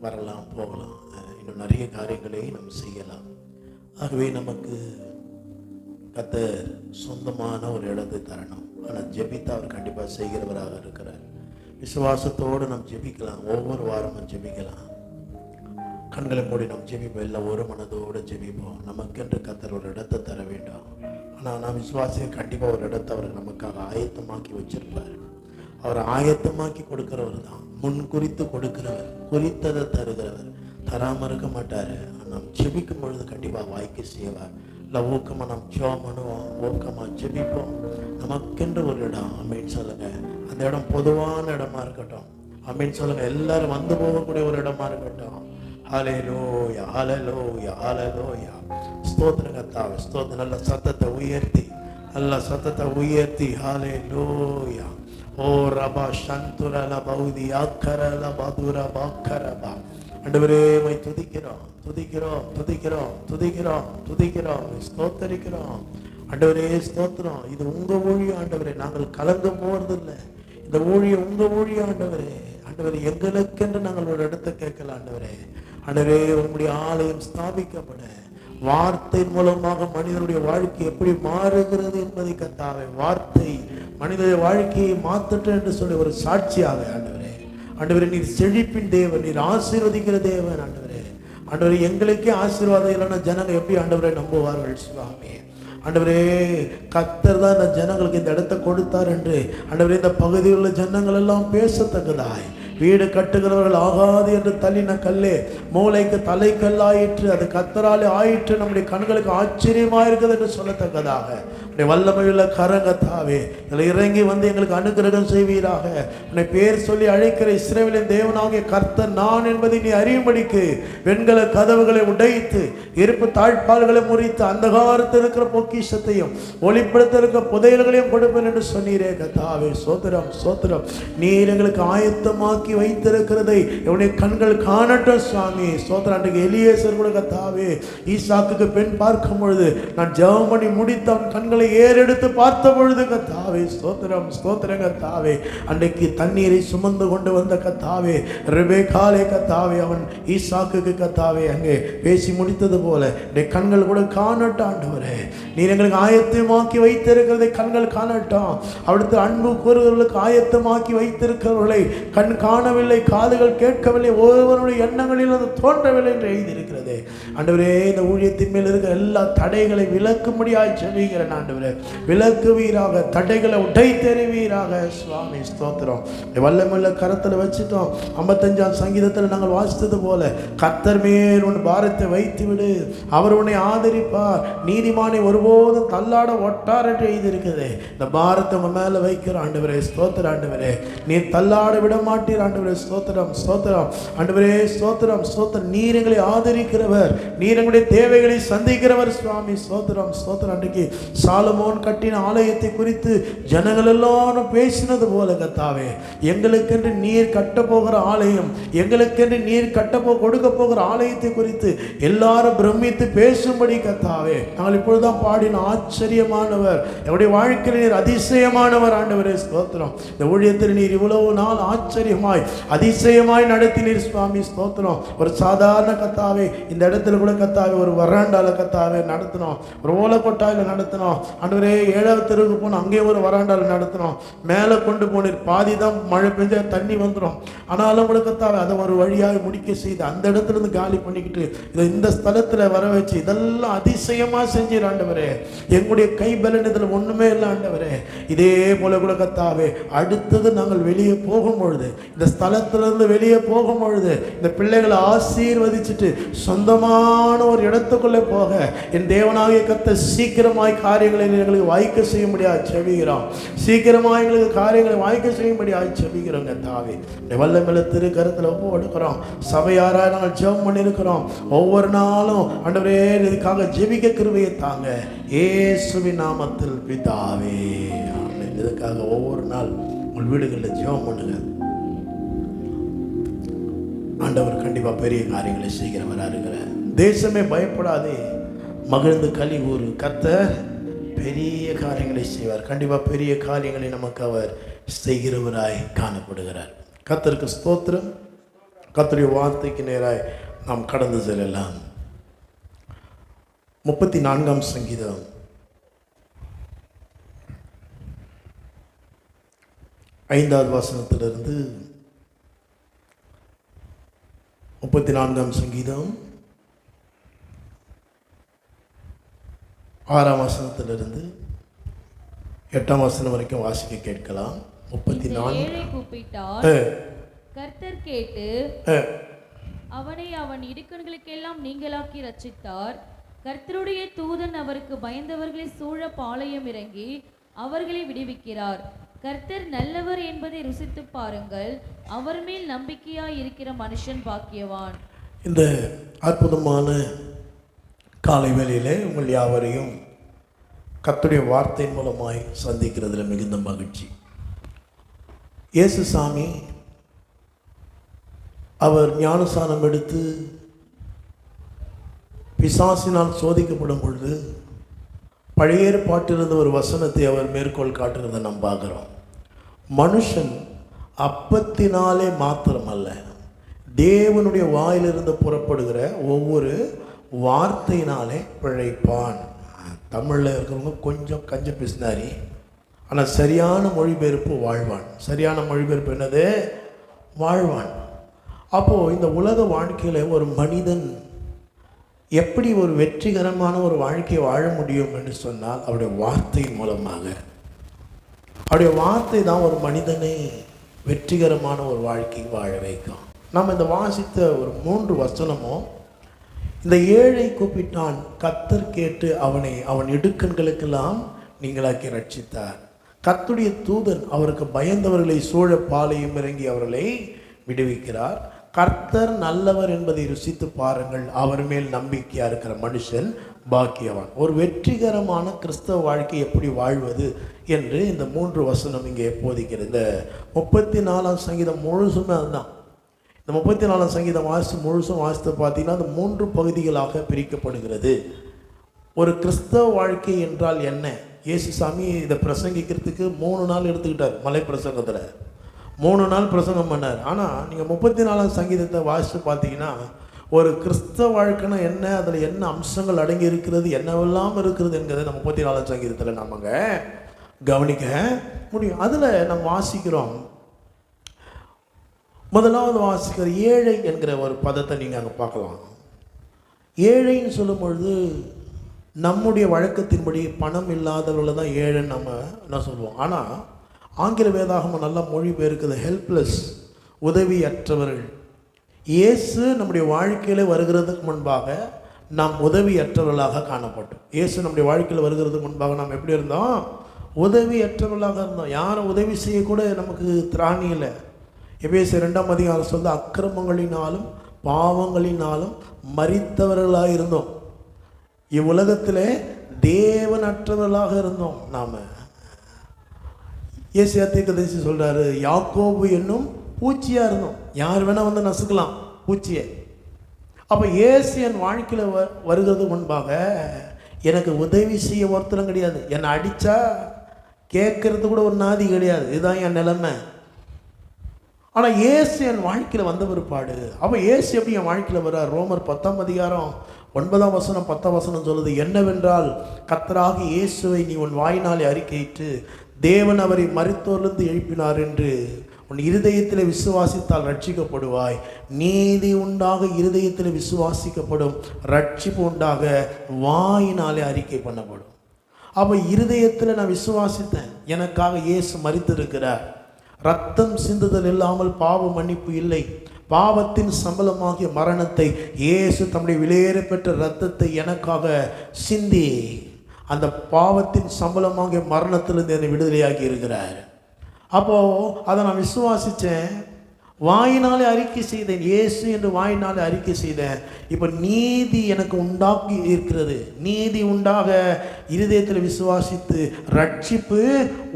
வரலாம், போகலாம், இன்னும் நிறைய காரியங்களை நம்ம செய்யலாம். ஆகவே நமக்கு கர்த்தர் சொந்தமான ஒரு இடத்தை தரணும். ஆனால் ஜெபித்தா அவர் கண்டிப்பாக செய்கிறவராக இருக்கிறார். விசுவாசத்தோடு நாம் ஜெபிக்கலாம். ஒவ்வொரு வாரமும் ஜெபிக்கலாம். கண்களை மூடி நாம் ஜெபிப்போம். எல்லாம் ஒரு மனதோடு ஜெபிப்போம். நமக்கென்று கர்த்தர் ஒரு இடத்தை தர வேண்டும். ஆனால் நான் விசுவாசிக்க கண்டிப்பாக ஒரு இடத்தை அவர் நமக்காக ஆயத்தமாக்கி வச்சிருப்பார். அவர் ஆயத்தமாக்கி கொடுக்கிறவர் தான். முன் குறித்து கொடுக்கிறவர், குறித்ததை தருகிறவர். தராமல் இருக்க மாட்டார். நாம் ஜெபிக்கும் பொழுது கண்டிப்பாக வாய்க்கு செய்வார். இல்லை ஊக்கமாக நாம் ஜெபம் பண்ணுவோம், ஊக்கமாக ஜெபிப்போம். நமக்கென்று ஒரு இடம் அப்படின்னு சொல்லுங்க. அந்த இடம் பொதுவான இடமா இருக்கட்டும். அப்படின்னு சொல்லுங்க. எல்லாரும் வந்து போகக்கூடிய ஒரு இடமா இருக்கட்டும். ஹல்லேலூயா, ஹல்லேலூயா, ஹல்லேலூயா. ஸ்தோத்திரம் கர்த்தாவே, ஸ்தோத்திரம். நல்ல சத்தத்தை உயர்த்தி, நல்ல சத்தத்தை உயர்த்தி. ஹல்லேலூயா. ஓ ரபா சந்துரல பௌதி ஆக்கரல பதுர பாக்கரபா. ஆண்டவரே மை துதிக்கிறோம், துதிக்கிறோம், துதிக்கிறோம், துதிக்கிறோம், துதிக்கிறோம், ஸ்தோத்தரிக்கிறோம். ஆண்டவரே ஸ்தோத்திரம். இது உங்க ஊழியம் ஆண்டவரே. நாங்கள் கலங்க போறதில்லை. இந்த ஊழியம் உங்க ஊழியம் ஆண்டவரே. ஆண்டவரே எங்களுக்கென்று நாங்கள் ஒரு இடத்தை கேட்கல ஆண்டவரே. ஆண்டவரே உங்களுடைய ஆலயம் ஸ்தாபிக்கப்பட வார்த்தை மூலமாக மனிதனுடைய வாழ்க்கை எப்படி மாறுகிறது என்பதை கர்த்தாவே, வார்த்தை மனிதனுடைய வாழ்க்கையை மாற்றட்டும் என்று சொல்லி ஒரு சாட்சியாக ஆண்டவரே. ஆண்டவரே நீர் செழிப்பின் தேவன், நீர் ஆசீர்வதிக்கிற தேவன் ஆண்டவரே. ஆண்டவரே எங்களுக்கே ஆசீர்வாதம் இல்லைன்னா ஜனங்கள் எப்படி ஆண்டவரை நம்புவார்கள் சுவாமி. ஆண்டவரே கர்த்தர் தான் இந்த ஜனங்களுக்கு இந்த இடத்தை கொடுத்தார் என்று ஆண்டவரே இந்த பகுதியில் உள்ள ஜனங்கள் எல்லாம் பேசத்தக்கதாய், வீடு கட்டுகிறவர்கள் ஆகாது என்று தள்ளின கல்லே மூளைக்கு தலைக்கல்லாயிற்று, அது கர்த்தராலே ஆயிற்று, நம்முடைய கண்களுக்கு ஆச்சரியமா இருக்குது என்று சொல்லத்தக்கதாக வல்லமையுள்ள கரங்கத்தாவே இதில் இறங்கி வந்து எங்களுக்கு அனுகிரகம் செய்வீராக. உன்னை பேர் சொல்லி அழைக்கிற இஸ்ரவேலின் தேவனாகிய கர்த்தர் நான் என்பதை நீ அறியும்படிக்கு வெண்கல கதவுகளை உடைத்து இருப்பு தாழ்பால்களை முறித்து அந்தகாரத்தில் இருக்கிற பொக்கிஷத்தையும் ஒளிப்படுத்த இருக்கிற புதையல்களையும் கொடுப்பேன் என்று சொன்னீரே கர்த்தாவே. சோத்திரம், சோத்திரம். நீர் எங்களுக்கு ஆயத்தமாக்கி வைத்திருக்கிறதை என்னுடைய கண்கள் காணட்டும் சுவாமி. சோத்திரம். அன்றைக்கு எலியேசர் கூட கர்த்தாவே ஈசாக்குக்கு பெண் பார்க்கும் பொழுது நான் ஜெபம் பண்ணி முடித்த அவன் கண்களை ஏறெடுத்து பார்த்த பொழுது கர்த்தாவே ஸ்தோத்திரம், ஸ்தோத்திரம் கர்த்தாவே. அன்றைக்கு தண்ணீரை சுமந்து கொண்டு வந்த கர்த்தாவே ரெபெக்காலே கர்த்தாவே அவன் ஈசாக்குக்கு கர்த்தாவே அங்கே பேசி முடித்தது போல கண்கள் கூட காணட்டும் ஆண்டவரே. நீர் எங்களுக்கு ஆயத்தமாக்கி வைத்திருக்கிறதை கண்கள் காணட்டும். அடுத்து அன்பு கூறுகிறவர்களுக்கு ஆயத்தமாக்கி வைத்திருக்கிறவர்களை கண் காணவில்லை, காதுகள் கேட்கவில்லை, ஒவ்வொருவருடைய எண்ணங்களில் அது தோன்றவில்லை என்று எழுதியிருக்கிறது ஆண்டவரே. இந்த ஊழியத்தின் மேல் இருக்கிற எல்லா தடைகளை விலக்கும்படியாய் ஜெபிக்கிறேன் ஆண்டவரே. விலக்குவீராக, தடைகளை உடைத்தெறிவீராக சுவாமி. ஸ்தோத்திரம். வல்லமுள்ள கரத்தில் வச்சுட்டோம். 55ஆம் சங்கீதத்தில் நாங்கள் வாசித்தது போல கர்த்தர் மேல் உன் பாரத்தை வைத்து விடு, அவர் உன்னை ஆதரிப்பார், நீதிமானை ஒருபோதும் தள்ளாட ஒட்டார் என்று எழுதியிருக்குது. இந்த பாரத்தை உங்க மேல வைக்கிற ஆண்டவரே. ஸ்தோத்திரம் ஆண்டவரே. நீர் தள்ளாட விட மாட்டீர் ஆண்டவரே. ஸ்தோத்திரம், ஸ்தோத்திரம் ஆண்டவரே. ஸ்தோத்திரம், ஸ்தோத்திரம். நீர் எங்களை ஆதரிக்கிறவர், நீர் எங்களுடைய தேவைகளை சந்திக்கிறவர் சுவாமி. ஸ்தோத்திரம், ஸ்தோத்திரம். அன்றைக்கு சாலமோன் கட்டின ஆலயத்தை குறித்து ஜனங்கள் எல்லாரும் பேசினது போல கர்த்தாவே எங்களுக்கென்று நீர் கட்ட போகிற ஆலயம், எங்களுக்கென்று நீர் கொடுக்க போகிற ஆலயத்தை குறித்து எல்லாரும் பிரமித்து பேசும்படி கர்த்தாவே நாங்கள் இப்பொழுதுதான் பாடின ஆச்சரியமானவர், என்னுடைய வாழ்க்கையில் நீர் அதிசயமானவர் ஆண்டவரே. ஸ்தோத்திரம். இந்த ஊழியத்தில் நீர் இவ்வளவு நாள் ஆச்சரியமாய் அதிசயமாய் நடத்தினீர் சுவாமி. ஸ்தோத்திரம். ஒரு சாதாரண கர்த்தாவே இந்த இடத்துல கூட கர்த்தாவே ஒரு வராண்டால கர்த்தாவே நடத்தினோம், ஒரு ஓலக்கொட்டாயில நடத்தினோம் ஆண்டவரே. 7வது தெருவுக்கு போனோம், அங்கேயும் ஒரு வராண்டால நடத்தினோம். மேலே கொண்டு போனீர், பாதி தான் மழை பெஞ்ச தண்ணி வந்துடும், ஆனாலும் கூட கர்த்தாவே அதை ஒரு வழியாக முடிக்க செய்து அந்த இடத்துல இருந்து காலி பண்ணிக்கிட்டு இதை இந்த ஸ்தலத்துல வர வச்சு இதெல்லாம் அதிசயமா செஞ்சீர் ஆண்டவரே. எங்களுடைய கை பலன் இதுல ஒண்ணுமே இல்லை ஆண்டவரே. இதே போல கூட கர்த்தாவே அடுத்தது நாங்கள் வெளியே போகும் பொழுது, இந்த ஸ்தலத்திலிருந்து வெளியே போகும் பொழுது இந்த பிள்ளைகளை ஆசீர்வதிச்சுட்டு சொந்தமான ஒரு இடத்துக்குள்ளே போக என் தேவனாகிய கர்த்தர் சீக்கிரமாய் காரியங்களை எங்களுக்கு வாய்க்க செய்ய முடியாது செபிக்கிறோம். சீக்கிரமாக எங்களுக்கு காரியங்களை வாய்க்க செய்ய முடியாது செபிக்கிறோம் கர்த்தாவே. வல்லமையுள்ள திரு கருத்தில் ஒப்பு எடுக்கிறோம். சபையாராய் நாங்கள் ஜெபம் பண்ணியிருக்கிறோம். ஒவ்வொரு நாளும் ஆண்டவரே இதுக்காக ஜெபிக்க கிருபையை தாங்க இயேசுவின் நாமத்தில் பிதாவே ஆமென். இதுக்காக ஒவ்வொரு நாள் உங்கள் வீடுகளில் ஜெபம் பண்ணுங்க. ஆண்டவர் கண்டிப்பாக பெரிய காரியங்களை செய்கிறவராக இருக்கிறார். தேசமே பயப்படாதே, மகிழ்ந்து களி கூறு. கர்த்தர் பெரிய காரியங்களை செய்வார். கண்டிப்பாக பெரிய காரியங்களை நமக்கு அவர் செய்கிறவராய் காணப்படுகிறார். கர்த்தருக்கு ஸ்தோத்திரம். கர்த்தருடைய வார்த்தைக்கு நேராய் நாம் கடந்து செல்லலாம். 34ஆம் சங்கீதம் 5வது வசனத்திலிருந்து 34ஆம் சங்கீதம் 6ஆம் வசனத்திலிருந்து 8ஆம் வசனம் வரைக்கும் வாசிக்க கேட்கலாம். 34 கூப்பிட்டார், கர்த்தர் கேட்டு அவனை அவன் இடுக்கண்களுக்கெல்லாம் நீங்களாக்கி ரட்சித்தார். கர்த்தருடைய தூதன் அவருக்கு பயந்தவர்களை சூழ பாளையம் இறங்கி அவர்களை விடுவிக்கிறார். கர்த்தர் நல்லவர் என்பதை ருசித்து பாருங்கள், அவர் மேல் நம்பிக்கையாய் இருக்கிற மனுஷன் பாக்கியவான். இந்த அற்புதமான காலை வேளையிலே உங்கள் யாவரையும் கர்த்தருடைய வார்த்தையின் மூலமாய் சந்திக்கிறதுல மிகுந்த மகிழ்ச்சி. இயேசுசாமி அவர் ஞானஸ்நானம் எடுத்து பிசாசினால் சோதிக்கப்படும் பொழுது பழைய ஏற்பாட்டிலிருந்த ஒரு வசனத்தை அவர் மேற்கோள் காட்டுகிறதை நாம் பார்க்குறோம். மனுஷன் அப்பத்தினாலே மாத்திரமல்ல, தேவனுடைய வாயிலிருந்து புறப்படுகிற ஒவ்வொரு வார்த்தையினாலே பிழைப்பான். தமிழில் இருக்கிறவங்க கொஞ்சம் கஞ்ச பிசினாரி, ஆனால் சரியான மொழிபெயர்ப்பு வாழ்வான். சரியான மொழிபெயர்ப்பு என்னது? வாழ்வான். அப்போது இந்த உலக வாழ்க்கையில் ஒரு மனிதன் எப்படி ஒரு வெற்றிகரமான ஒரு வாழ்க்கையை வாழ முடியும் என்று சொன்னால் அவருடைய வார்த்தையின் மூலமாக. அவருடைய வார்த்தை தான் ஒரு மனிதனை வெற்றிகரமான ஒரு வாழ்க்கை வாழ வைக்கும். நாம் இந்த வாசித்த ஒரு 3 வசனமும், இந்த ஏழை கூப்பிட்டான், கர்த்தர் கேட்டு அவன் இடுக்கண்களுக்கெல்லாம் நீங்களாக்கி ரட்சித்தார். கர்த்தருடைய தூதன் அவருக்கு பயந்தவர்களை சூழ பாளையம் இறங்கி அவர்களை விடுவிக்கிறார். கர்த்தர் நல்லவர் என்பதை ருசித்து பாருங்கள், அவர் மேல் நம்பிக்கையா இருக்கிற மனுஷன் பாக்கியவான். ஒரு வெற்றிகரமான கிறிஸ்தவ வாழ்க்கை எப்படி வாழ்வது என்று இந்த 3 வசனம் இங்கே போதிக்கிறது. இந்த 34ஆம் சங்கீதம் முழுசுமே அதுதான். இந்த 34ஆம் சங்கீதம் முழுசும் வாசித்து பார்த்தீங்கன்னா அது 3 பகுதிகளாக பிரிக்கப்படுகிறது. ஒரு கிறிஸ்தவ வாழ்க்கை என்றால் என்ன? இயேசுசாமி இதை பிரசங்கிக்கிறதுக்கு 3 நாள் எடுத்துக்கிட்டார். மலை பிரசங்கத்தில் 3 நாள் பிரசங்கம் பண்ணார். ஆனால் நீங்கள் 34ஆம் சங்கீதத்தை வாசித்து பார்த்தீங்கன்னா ஒரு கிறிஸ்தவ வாழ்க்கைனா என்ன, அதில் என்ன அம்சங்கள் அடங்கி இருக்கிறது, என்னவெல்லாம் இருக்கிறது என்கிறத நம்ம 34ஆம் சங்கீதத்தில் நம்ம கவனிக்க முடியும். அதில் நம்ம வாசிக்கிறோம். முதலாவது வாசிக்கிற ஏழை என்கிற ஒரு பதத்தை நீங்கள் அங்கே பார்க்கலாம். ஏழைன்னு சொல்லும் பொழுது நம்முடைய வழக்கத்தின்படி பணம் இல்லாதவர்களை தான் ஏழைன்னு நம்ம என்ன சொல்லுவோம். ஆனால் ஆங்கில வேதாகமம் நல்ல மொழிபெயர்க்குது ஹெல்ப்லெஸ், உதவியற்றவர்கள். இயேசு நம்முடைய வாழ்க்கையில் வருகிறதுக்கு முன்பாக நாம் உதவியற்றவர்களாக காணப்பட்டோம். இயேசு நம்முடைய வாழ்க்கையில் வருகிறதுக்கு முன்பாக நாம் எப்படி இருந்தோம்? உதவியற்றவர்களாக இருந்தோம். யாரும் உதவி செய்யக்கூட நமக்கு திராணி இல்லை. எபேசியர் 2ஆம் அதிகாரம் சொல்ல, அக்கிரமங்களினாலும் பாவங்களினாலும் மரித்தவர்களாக இருந்தோம். இவ்வுலகத்திலே தேவனற்றவர்களாக இருந்தோம். நாம் ஏசாயா தீர்க்கதரிசி சொல்கிறாரு, யாக்கோபு என்னும் பூச்சியாக இருந்தோம். யார் வேணால் வந்து நசுக்கலாம் பூச்சியை. அப்போ இயேசு என் வாழ்க்கையில் வருகிறது முன்பாக எனக்கு உதவி செய்ய ஒருத்தரும் கிடையாது. என்னை அடித்தா கேட்கறது கூட ஒரு நாதி கிடையாது. இதுதான் என் நிலைமை. ஆனால் இயேசு என் வாழ்க்கையில் வந்த பிற்பாடு, அப்போ இயேசு எப்படி என் வாழ்க்கையில் வர்றார்? ரோமர் 10ஆம் அதிகாரம் 9ஆம் வசனம் 10ஆம் வசனம் சொல்லுது, என்னவென்றால் கர்த்தராகிய இயேசுவை நீ உன் வாயினாலே அறிக்கையிட்டு தேவன் அவரை மரித்தோரிலிருந்து எழுப்பினார் என்று உன் இருதயத்தில் விசுவாசித்தால் ரட்சிக்கப்படுவாய். நீதி உண்டாக இருதயத்தில் விசுவாசிக்கப்படும், ரட்சிப்பு உண்டாக வாயினாலே அறிக்கை பண்ணப்படும். அப்போ இருதயத்தில் நான் விசுவாசித்தேன், எனக்காக இயேசு மரித்திருக்கிறார், ரத்தம் சிந்துதல் இல்லாமல் பாவ மன்னிப்பு இல்லை, பாவத்தின் சம்பளமாகிய மரணத்தை இயேசு தம்முடைய விலையேற பெற்ற இரத்தத்தை எனக்காக சிந்தி அந்த பாவத்தின் சம்பளமாகிய மரணத்திலிருந்து என்னை விடுதலையாகி இருக்கிறார். அப்போது அதை நான் விசுவாசித்தேன், வாயினாலே அறிக்கை செய்தேன், இயேசு என்று வாயினாலே அறிக்கை செய்தேன். இப்போ நீதி எனக்கு உண்டாக்கி இருக்கிறது. நீதி உண்டாக இருதயத்தில் விசுவாசித்து ரட்சிப்பு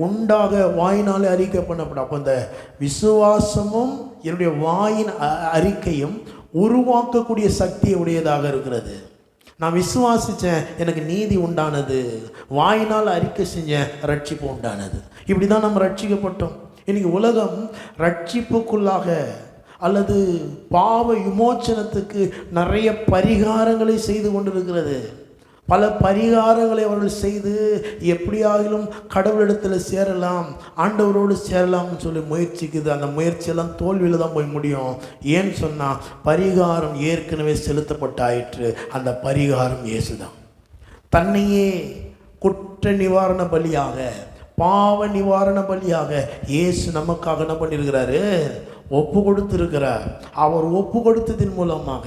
உண்டாக வாயினாலே அறிக்கை பண்ணப்படும். அப்போ இந்த விசுவாசமும் என்னுடைய வாயின் அறிக்கையும் உருவாக்கக்கூடிய சக்தியை உடையதாக இருக்கிறது. நான் விசுவாசித்தேன், எனக்கு நீதி உண்டானது, வாயினால் அறிக்கை செஞ்சேன், ரட்சிப்பு உண்டானது. இப்படி தான் நம்ம ரட்சிக்கப்பட்டோம். இன்னைக்கு உலகம் ரட்சிப்புக்குள்ளாக அல்லது பாவ விமோச்சனத்துக்கு நிறைய பரிகாரங்களை செய்து கொண்டிருக்கிறது. பல பரிகாரங்களை அவர்கள் செய்து எப்படியாகிலும் கடவுளிடத்தில் சேரலாம், ஆண்டவரோடு சேரலாம்னு சொல்லி முயற்சிக்குது. அந்த முயற்சியெல்லாம் தோல்வியில் தான் போய் முடியும். ஏன்னு சொன்னால் பரிகாரம் ஏற்கனவே செலுத்தப்பட்டாயிற்று. அந்த பரிகாரம் இயேசு தான். தன்னையே குற்ற நிவாரண பலியாக, பாவ நிவாரண பலியாக இயேசு நமக்காக என்ன பண்ணியிருக்கிறாரு? ஒப்பு கொடுத்திருக்கிறார். அவர் ஒப்பு கொடுத்ததின் மூலமாக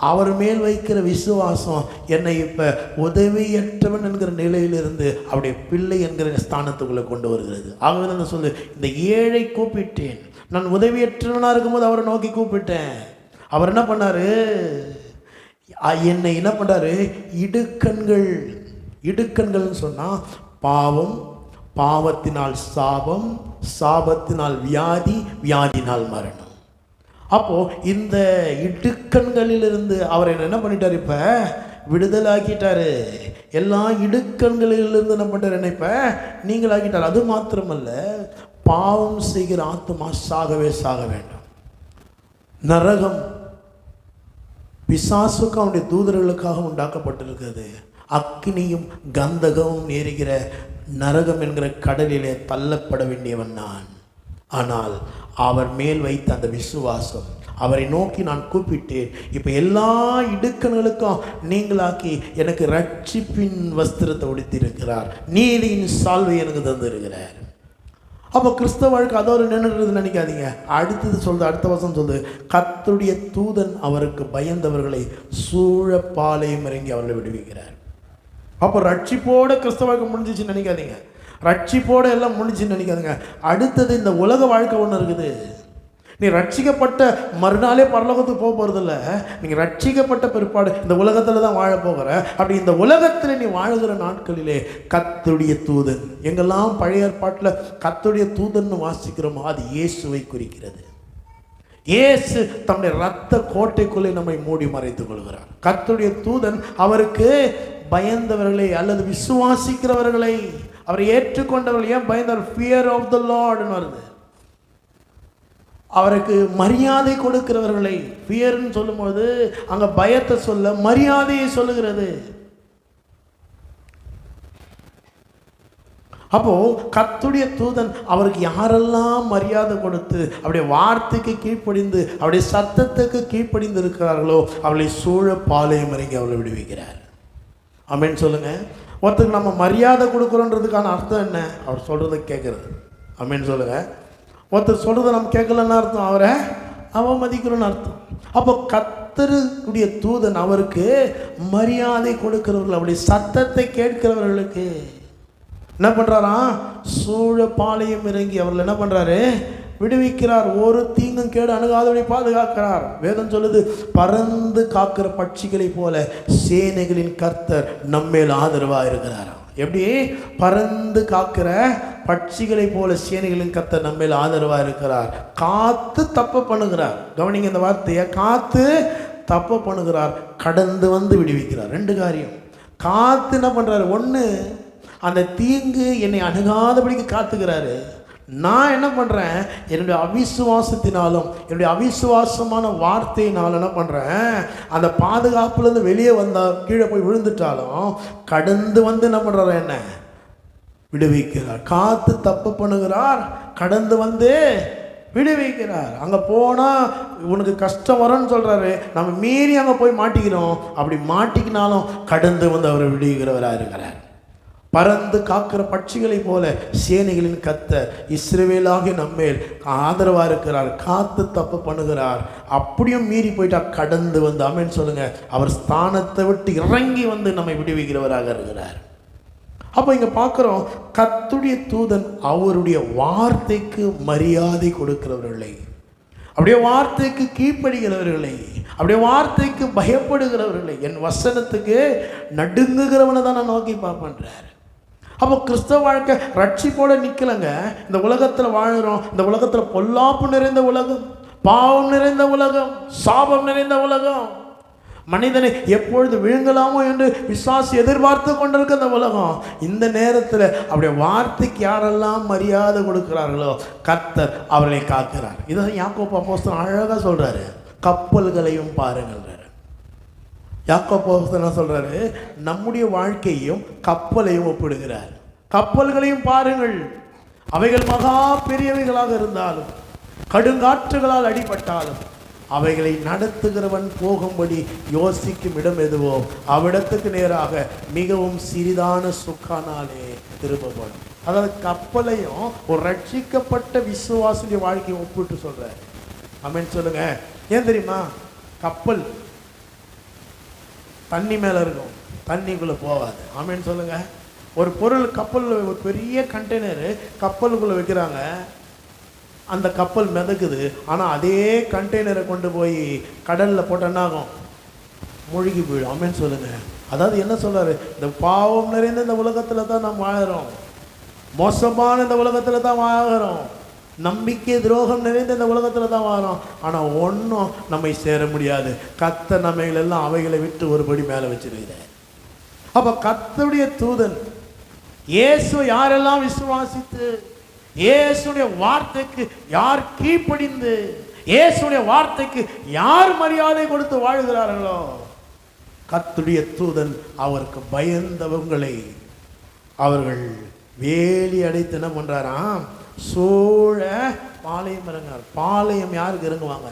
அவர் மேல் வைக்கிற விசுவாசம் என்னை இப்போ உதவியற்றவன் என்கிற நிலையிலிருந்து அவருடைய பிள்ளை என்கிற ஸ்தானத்துக்குள்ளே கொண்டு வருகிறது. ஆகவே நான் சொல்லு, இந்த ஏழை கூப்பிட்டேன். நான் உதவியற்றவனாக இருக்கும்போது அவரை நோக்கி கூப்பிட்டேன். அவர் என்ன பண்ணார்? என்னை என்ன பண்ணுறாரு? இடுக்கண்கள்னு சொன்னால் பாவம், பாவத்தினால் சாபம், சாபத்தினால் வியாதி, வியாதினால் மரணம். அப்போது இந்த இடுக்கண்களிலிருந்து அவர் என்ன பண்ணிட்டார்? இப்போ விடுதலாக்கிட்டாரு. எல்லா இடுக்கண்களிலிருந்து என்ன பண்ணிட்டார்? என்ன இப்போ நீங்களாக்கிட்டார். அது மாத்திரமல்ல, பாவம் செய்கிற ஆத்மா சாகவே சாக வேண்டாம். நரகம் பிசாசுக்கு அவனுடைய தூதர்களுக்காக உண்டாக்கப்பட்டிருக்கிறது. அக்கினியும் கந்தகமும் எரிகிற நரகம் என்கிற கடலிலே தள்ளப்பட வேண்டியவன் நான். ஆனால் அவர் மேல் வைத்த அந்த விசுவாசம், அவரை நோக்கி நான் கூப்பிட்டேன். இப்போ எல்லா இடுக்கண்களுக்கும் நீங்களாக்கி எனக்கு ரட்சிப்பின் வஸ்திரத்தை உடுத்தியிருக்கிறார், நீதியின் சால்வை எனக்கு தந்திருக்கிறார். அப்போ கிறிஸ்தவ வாழ்க்கை அதோடு நின்றுறது நினைக்காதீங்க. அடுத்தது சொல்லுது, அடுத்த வசனம் சொல்லுது, கர்த்தருடைய தூதன் அவருக்கு பயந்தவர்களை சூழ பாளையம் இறங்கி அவர்களை விடுவிக்கிறார். அப்போ ரட்சிப்போட கிறிஸ்தவ வாழ்க்கை முடிஞ்சிச்சுன்னு நினைக்காதீங்க. ரட்சிப்போட எல்லாம் முடிஞ்சின்னு நினைக்காதீங்க. அடுத்தது இந்த உலக வாழ்க்கை ஒன்று இருக்குது. நீ ரட்சிக்கப்பட்ட மறுநாளே பரலோகத்துக்கு போக போகிறதில்ல. நீங்கள் ரட்சிக்கப்பட்ட பிற்பாடு இந்த உலகத்தில் தான் வாழ போகிற. அப்படி இந்த உலகத்தில் நீ வாழ்கிற நாட்களிலே கர்த்தருடைய தூதன், எங்கெல்லாம் பழைய ஏற்பாட்டில் கர்த்தருடைய தூதன் வாசிக்கிறோமோ அது இயேசுவை குறிக்கிறது. இயேசு தம்முடைய இரத்த கோட்டைக்குள்ளே நம்மை மூடி மறைத்துக் கொள்கிறார். கர்த்தருடைய தூதன் அவருக்கு பயந்தவர்களை அல்லது விசுவாசிக்கிறவர்களை, அவரை ஏற்றுக்கொண்டவர்கள். ஏன் பயந்தவர்? ஃபியர் ஆஃப் த லார்ட்னு வருது. அவருக்கு மரியாதை கொடுக்கிறவர்களை, ஃபியர்னு சொல்லும்போது அங்கே பயத்தை சொல்ல மரியாதையை சொல்லுகிறது. அப்போ கர்த்தருடைய தூதன் அவருக்கு யாரெல்லாம் மரியாதை கொடுத்து அவருடைய வார்த்தைக்கு கீழ்ப்படிந்து அவருடைய சத்தத்துக்கு கீழ்ப்படிந்து இருக்கிறார்களோ அவளை சூழ பாளையம் இறங்கி அவளை விடுவிக்கிறார். ஆமென் சொல்லுங்க. ஒருத்தருக்கு நம்ம மரியாதை கொடுக்குறோன்றதுக்கான அர்த்தம் என்ன? அவர் சொல்றதை கேட்கறது. ஆமென் சொல்லுங்க. ஒருத்தர் சொல்றதை நம்ம கேட்கலன்னு அர்த்தம் அவரை அவமதிக்கிறோன்னு அர்த்தம். அப்போ கர்த்தருடைய தூதன் அவருக்கு மரியாதை கொடுக்கிறவர்கள், அவருடைய சத்தத்தை கேட்கிறவர்களுக்கு என்ன பண்றாராம்? சூழ பாளையம் இறங்கி அவர்கள் என்ன பண்றாரு? விடுவிக்கிறார். ஒரு தீங்கும் கேடு அணுகாதபடி பாதுகாக்கிறார். வேதம் சொல்லுது, பறந்து காக்கிற பட்சிகளை போல சேனைகளின் கர்த்தர் நம்மேல் ஆதரவாக இருக்கிறாராம். எப்படி? பறந்து காக்கிற பட்சிகளை போல சேனைகளின் கர்த்தர் நம்மேல் ஆதரவாக இருக்கிறார். காத்து தப்ப பண்ணுகிறார். கவனிங்க இந்த வார்த்தையை, காத்து தப்ப பண்ணுகிறார், கடந்து வந்து விடுவிக்கிறார். ரெண்டு காரியம். காத்து என்ன பண்றாரு? ஒன்று, அந்த தீங்கு என்னை அணுகாதபடிக்கு காத்துக்கிறாரு. நான் என்ன பண்ணுறேன்? என்னுடைய அவிசுவாசத்தினாலும் என்னுடைய அவிசுவாசமான வார்த்தையினாலும் என்ன பண்ணுறேன்? அந்த பாதுகாப்புலேருந்து வெளியே வந்தால் கீழே போய் விழுந்துட்டாலும் கடந்து வந்து என்ன பண்ணுறாரு? என்ன விடுவிக்கிறார். காத்து தப்பு பண்ணுகிறார், கடந்து வந்து விடுவிக்கிறார். அங்கே போனால் உனக்கு கஷ்டம் வரும்னு சொல்கிறாரு, நம்ம மீறி அங்கே போய் மாட்டிக்கிறோம். அப்படி மாட்டிக்கினாலும் கடந்து வந்து அவரை விடுவிக்கிறவராக இருக்கிறார். பறந்து காக்கிற பட்சிகளை போல சேனைகளின் கர்த்தர் இஸ்ரவேலாகிய நம்மேல் ஆதரவாக இருக்கிறார். காத்து தப்பு பண்ணுகிறார். அப்படியும் மீறி போயிட்டா கடந்து வந்து, ஆமென் சொல்லுங்க, அவர் ஸ்தானத்தை விட்டு இறங்கி வந்து நம்மை விடுவிக்கிறவராக இருக்கிறார். அப்போ இங்கே பார்க்குறோம், கர்த்தருடைய தூதன் அவருடைய வார்த்தைக்கு மரியாதை கொடுக்கிறவர்களை, அப்படியே வார்த்தைக்கு கீழ்ப்படுகிறவர்களை, அப்படியே வார்த்தைக்கு பயப்படுகிறவர்களை, என் வசனத்துக்கு நடுங்குகிறவனை தான் நான் நோக்கி பார்ப்பேன்றார். அப்போ கிறிஸ்தவ வாழ்க்கை ரட்சிப்போட நிற்கலைங்க. இந்த உலகத்தில் வாழுறோம். இந்த உலகத்தில் பொல்லாப்பு நிறைந்த உலகம், பாவம் நிறைந்த உலகம், சாபம் நிறைந்த உலகம். மனிதனை எப்பொழுது விழுங்கலாமோ என்று விசுவாசி எதிர்பார்த்து கொண்டிருக்க இந்த உலகம், இந்த நேரத்தில் அவருடைய வார்த்தைக்கு யாரெல்லாம் மரியாதை கொடுக்கிறார்களோ கர்த்தர் அவர்களை காக்கிறார். இதை யாக்கோபு அப்போஸ்தலன் அழகாக சொல்றாரு. கப்பல்களையும் பாருங்கள். யாக்கோபு அப்போஸ்தலன் என்ன சொல்றாரு? நம்முடைய வாழ்க்கையையும் கப்பலையும் ஒப்பிடுகிறார். கப்பல்களையும் பாருங்கள், அவைகள் மகா பெரியவைகளாக இருந்தாலும் கடுங்காற்றுகளால் அடிபட்டாலும் அவைகளை நடத்துகிறவன் போகும்படி யோசிக்கும் இடம் எதுவோ அவ்விடத்துக்கு நேராக மிகவும் சிறிதான சுக்கானாலே திரும்பப்படும். அதாவது கப்பலையும் ஒரு ரட்சிக்கப்பட்ட விசுவாசிய வாழ்க்கையை ஒப்பிட்டு சொல்றாரு. ஆமென் சொல்லுங்க. ஏன் தெரியுமா? கப்பல் தண்ணி மேல இருக்கும், தண்ணிக்குள்ள போகாது. ஆமென் சொல்லுங்க. ஒரு பொருள் கப்பல், ஒரு பெரிய கண்டெய்னர் கப்பலுக்குள்ள வைக்கிறாங்க, அந்த கப்பல் மிதக்குது. ஆனால் அதே கண்டெய்னரை கொண்டு போய் கடலில் போட்ட என்ன ஆகும்? மூழ்கி போயிடும். ஆமென் சொல்லுங்க. அதாவது என்ன சொல்றாரு? இந்த பாவம் நிறைந்த இந்த உலகத்தில் தான் நாம் வாழறோம், மோசமான இந்த உலகத்தில் தான் வாழறோம், நம்பிக்கை துரோகம் நிறைந்த இந்த உலகத்தில் தான் வாழறோம். ஆனால் ஒன்றும் நம்மை சேர முடியாது. கர்த்தர் நம்மைகளெல்லாம் அவைகளை விட்டு ஒருபடி மேலே வச்சிருக்கிறார். அப்போ கர்த்தருடைய தூதன் இயேசு யாரெல்லாம் விசுவாசித்து இயேசுடைய வார்த்தைக்கு யார் கீழ்ப்படிந்து இயேசுடைய வார்த்தைக்கு யார் மரியாதை கொடுத்து வாழ்கிறார்களோ கர்த்தருடைய தூதன் அவருக்கு பயந்தவங்களை அவர்கள் வேலி அடைத்து என்ன பண்றாராம்? சூழ பாளையம் இறங்குறார். பாளையம் யாருக்கு இறங்குவாங்க?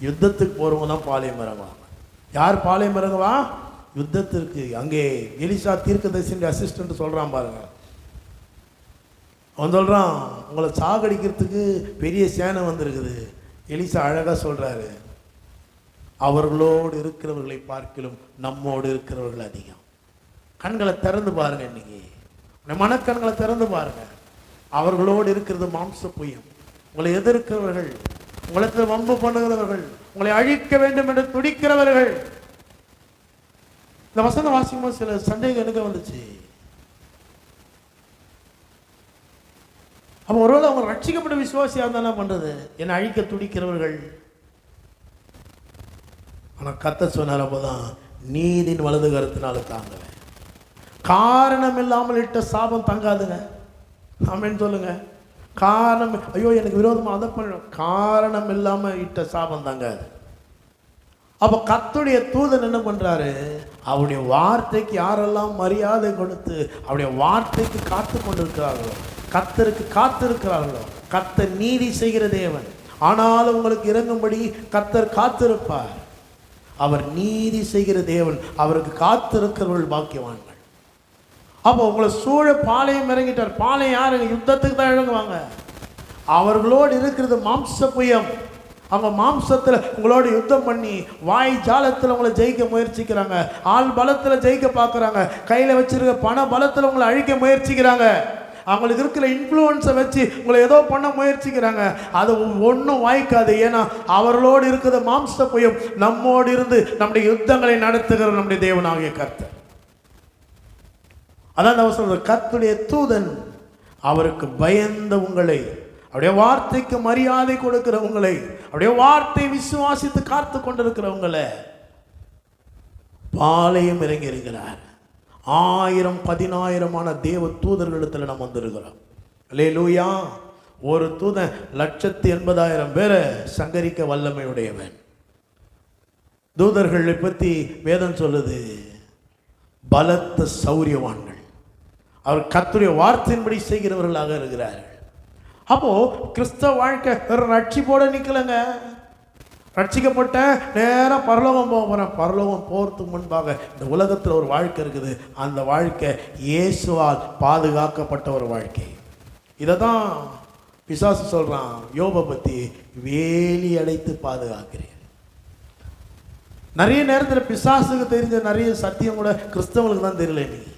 யுத்தத்துக்கு போறவங்க தான் பாளையம் இறங்குவாங்க. யார் பாளையம் இறங்குவா? யுத்தத்திற்கு. அங்கே எலிசா தீர்க்கதரிசியின் அசிஸ்டன்ட் சொல்றான் பாருங்க. அவன் சொல்றான், உங்களை சாகடிக்கிறதுக்கு பெரிய சேனை வந்திருக்குது. எலிசா அழகா சொல்றாரு, அவர்களோடு இருக்கிறவர்களை பார்க்கிலும் நம்மோடு இருக்கிறவர்கள் அதிகம். கண்களை திறந்து பாருங்க, இன்னைக்கு மனக்கண்களை திறந்து பாருங்க. அவர்களோடு இருக்கிறது மாம்ச புயம். உங்களை எதிர்க்கிறவர்கள், உங்களுக்கு வம்பு பண்ணுகிறவர்கள், உங்களை அழிக்க வேண்டும் என்று துடிக்கிறவர்கள். இந்த வசனம் வாசிக்கும்போது சில சந்தேகம் எனக்கு வந்துச்சு. அப்போ ஒருவேளை அவங்க ரட்சிக்கப்பட்ட விசுவாசியா இருந்தா என்ன பண்றது? என்னை அழிக்க துடிக்கிறவர்கள். ஆனா கர்த்தர் சொன்னார், அப்போதான் நீதின் வலது கரத்தினால தாங்கல. காரணம் இல்லாமல் இட்ட சாபம் தங்காதுங்க. ஆமென் சொல்லுங்க. காரணம், ஐயோ எனக்கு விரோதமா அதை பண்ணணும், காரணம் இல்லாம இட்ட சாபம் தங்காது. அப்போ கர்த்தருடைய தூதன் என்ன பண்றாரு? அவருடைய வார்த்தைக்கு யாரெல்லாம் மரியாதை கொடுத்து அவருடைய வார்த்தைக்கு காத்து கொண்டிருக்கிறார்களோ, கர்த்தருக்கு காத்திருக்கிறார்களோ, கர்த்தர் நீதி செய்கிற தேவன். ஆனாலும் உங்களுக்கு இறங்கும்படி கர்த்தர் காத்திருப்பார். அவர் நீதி செய்கிற தேவன். அவருக்கு காத்திருக்கிறவர்கள் பாக்கியவான்கள். அப்போ உங்களை சூழ பாளையம் இறங்கிட்டார். பாளையம் யாருங்க? யுத்தத்துக்கு தான் இறங்குவாங்க. அவர்களோடு இருக்கிறது மாம்ச புயம். அவங்க மாம்சத்தில் உங்களோட யுத்தம் பண்ணி வாய் ஜாலத்தில் உங்களை ஜெயிக்க முயற்சிக்கிறாங்க, ஆள் பலத்தில் ஜெயிக்க பார்க்குறாங்க, கையில் வச்சிருக்க பண பலத்தில் உங்களை அழிக்க முயற்சிக்கிறாங்க, அவங்களுக்கு இருக்கிற இன்ஃப்ளூயன்ஸை வச்சு உங்களை ஏதோ பண்ண முயற்சிக்கிறாங்க. அது ஒன்றும் வாய்க்காது. ஏன்னா அவர்களோடு இருக்கிற மாம்ச புயம். நம்மோடு இருந்து நம்முடைய யுத்தங்களை நடத்துகிற நம்முடைய தேவனாகிய கர்த்தர். அதான் நம்ம சொல்ற, கர்த்தருடைய தூதன் அவருக்கு பயந்த உங்களை, அவருடைய வார்த்தைக்கு மரியாதை கொடுக்கிறவங்களை, அவருடைய வார்த்தை விசுவாசித்து காத்து கொண்டிருக்கிறவங்களை பாளையம் இறங்கி இருக்கிறார். 1000-10,000 தேவ தூதர்களிடத்தில் நாம் வந்திருக்கிறோம். அல்லேலூயா. ஒரு தூதன் 180,000 பேரை சங்கரிக்க வல்லமையுடையவன். தூதர்களை பற்றி வேதம் சொல்லுது, பலத்த சௌரியவான்கள். அவர் கர்த்தருடைய வார்த்தையின்படி செய்கிறவர்களாக இருக்கிறார்கள். அப்போ கிறிஸ்தவ வாழ்க்கை ரட்சிப்போட நிக்கலங்க. ரட்சிக்கப்பட்ட நேரம் பரலோகம் போக போகிறேன். பரலோகம் போகிறதுக்கு முன்பாக இந்த உலகத்தில் ஒரு வாழ்க்கை இருக்குது. அந்த வாழ்க்கை இயேசுவால் பாதுகாக்கப்பட்ட ஒரு வாழ்க்கை. இதை தான் பிசாசு சொல்கிறான் யோபை பற்றி, வேலி அடைத்து பாதுகாக்கிறேன். நிறைய நேரத்தில் பிசாசுக்கு தெரிஞ்ச நிறைய சத்தியம் கூட கிறிஸ்தவங்களுக்கு தான் தெரியல. இன்னைக்கு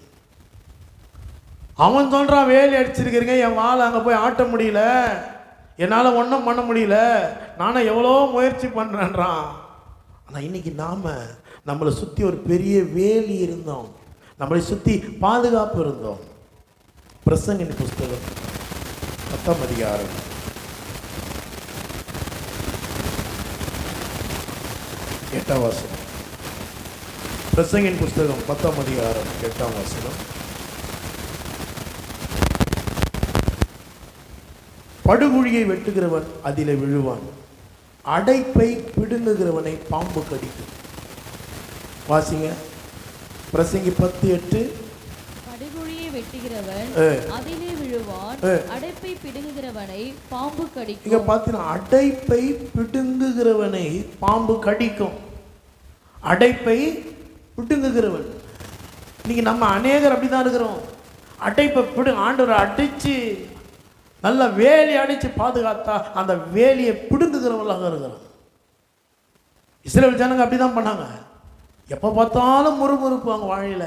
அவன் சொல்கிறான், வேலி அடிச்சிருக்கிறீங்க, என் வாழை அங்கே போய் ஆட்ட முடியல, என்னால் ஒன்றும் பண்ண முடியல, நானும் எவ்வளோ முயற்சி பண்ணுறேன்றான். ஆனால் இன்னைக்கு நம்மளை சுற்றி ஒரு பெரிய வேலி இருந்தோம், நம்மளை சுற்றி பாதுகாப்பு இருந்தோம். பிரசங்கின் புஸ்தகம் 10ஆம் அதிகாரம் 8ஆம் வசனம். பிரசங்கின் புஸ்தகம் 10ஆம் அதிகாரம் 8ஆம் வசனம். படுகுழியை வெட்டுகிறவன் அதிலே விழுவான், அடைப்பை பிடுங்குகிறவனை பாம்பு கடிக்கும். வாசிங்க, பிரசங்கி 10:8. படுகுழியை வெட்டுகிறவன் அதிலே விழுவான், அடைப்பை பிடுங்குகிறவனை பாம்பு கடிக்கும். இங்க பார்த்தீங்கன்னா, அடைப்பை பிடுங்குகிறவனை பாம்பு கடிக்கும். அடைப்பை பிடுங்குகிறவன். இன்னைக்கு நம்ம அநேகர் அப்படிதான் இருக்கிறோம். அடைப்பை ஆண்டவரை அடிச்சு நல்லா வேலி அடிச்சு பாதுகாத்தா அந்த வேலியை பிடுங்குகிறவங்களாக இருக்கிறோம். இஸ்ரேல் ஜனங்க அப்படிதான் பண்ணாங்க. எப்போ பார்த்தாலும் முறுமுறுப்பாங்க வாழையில.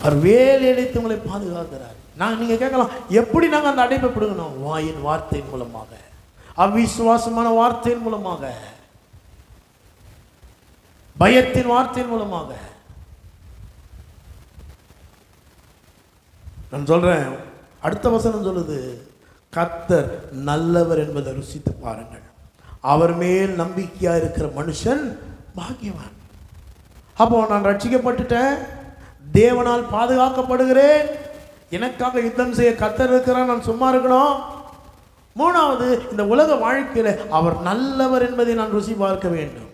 அவர் வேலி அடித்து உங்களை பாதுகாக்கிறார். நீங்க கேட்கலாம், எப்படி நாங்கள் அந்த அடைப்பை பிடுங்கணும்? வாயின் வார்த்தையின் மூலமாக, அவிசுவாசமான வார்த்தையின் மூலமாக, பயத்தின் வார்த்தையின் மூலமாக. நான் சொல்றேன், அடுத்த வசனம் சொல்லுது, கர்த்தர் நல்லவர் என்பதை ருசித்து பாருங்கள், அவர் மேல் நம்பிக்கையா இருக்கிற மனுஷன் பாக்கியவான். அப்போ நான் ரட்சிக்கப்பட்டுட்டேன், தேவனால் பாதுகாக்கப்படுகிறேன், எனக்காக யுத்தம் செய்ய கர்த்தர் இருக்கிறார், நான் சும்மா இருக்கணும். மூணாவது, இந்த உலக வாழ்க்கையில அவர் நல்லவர் என்பதை நான் ருசி பார்க்க வேண்டும்.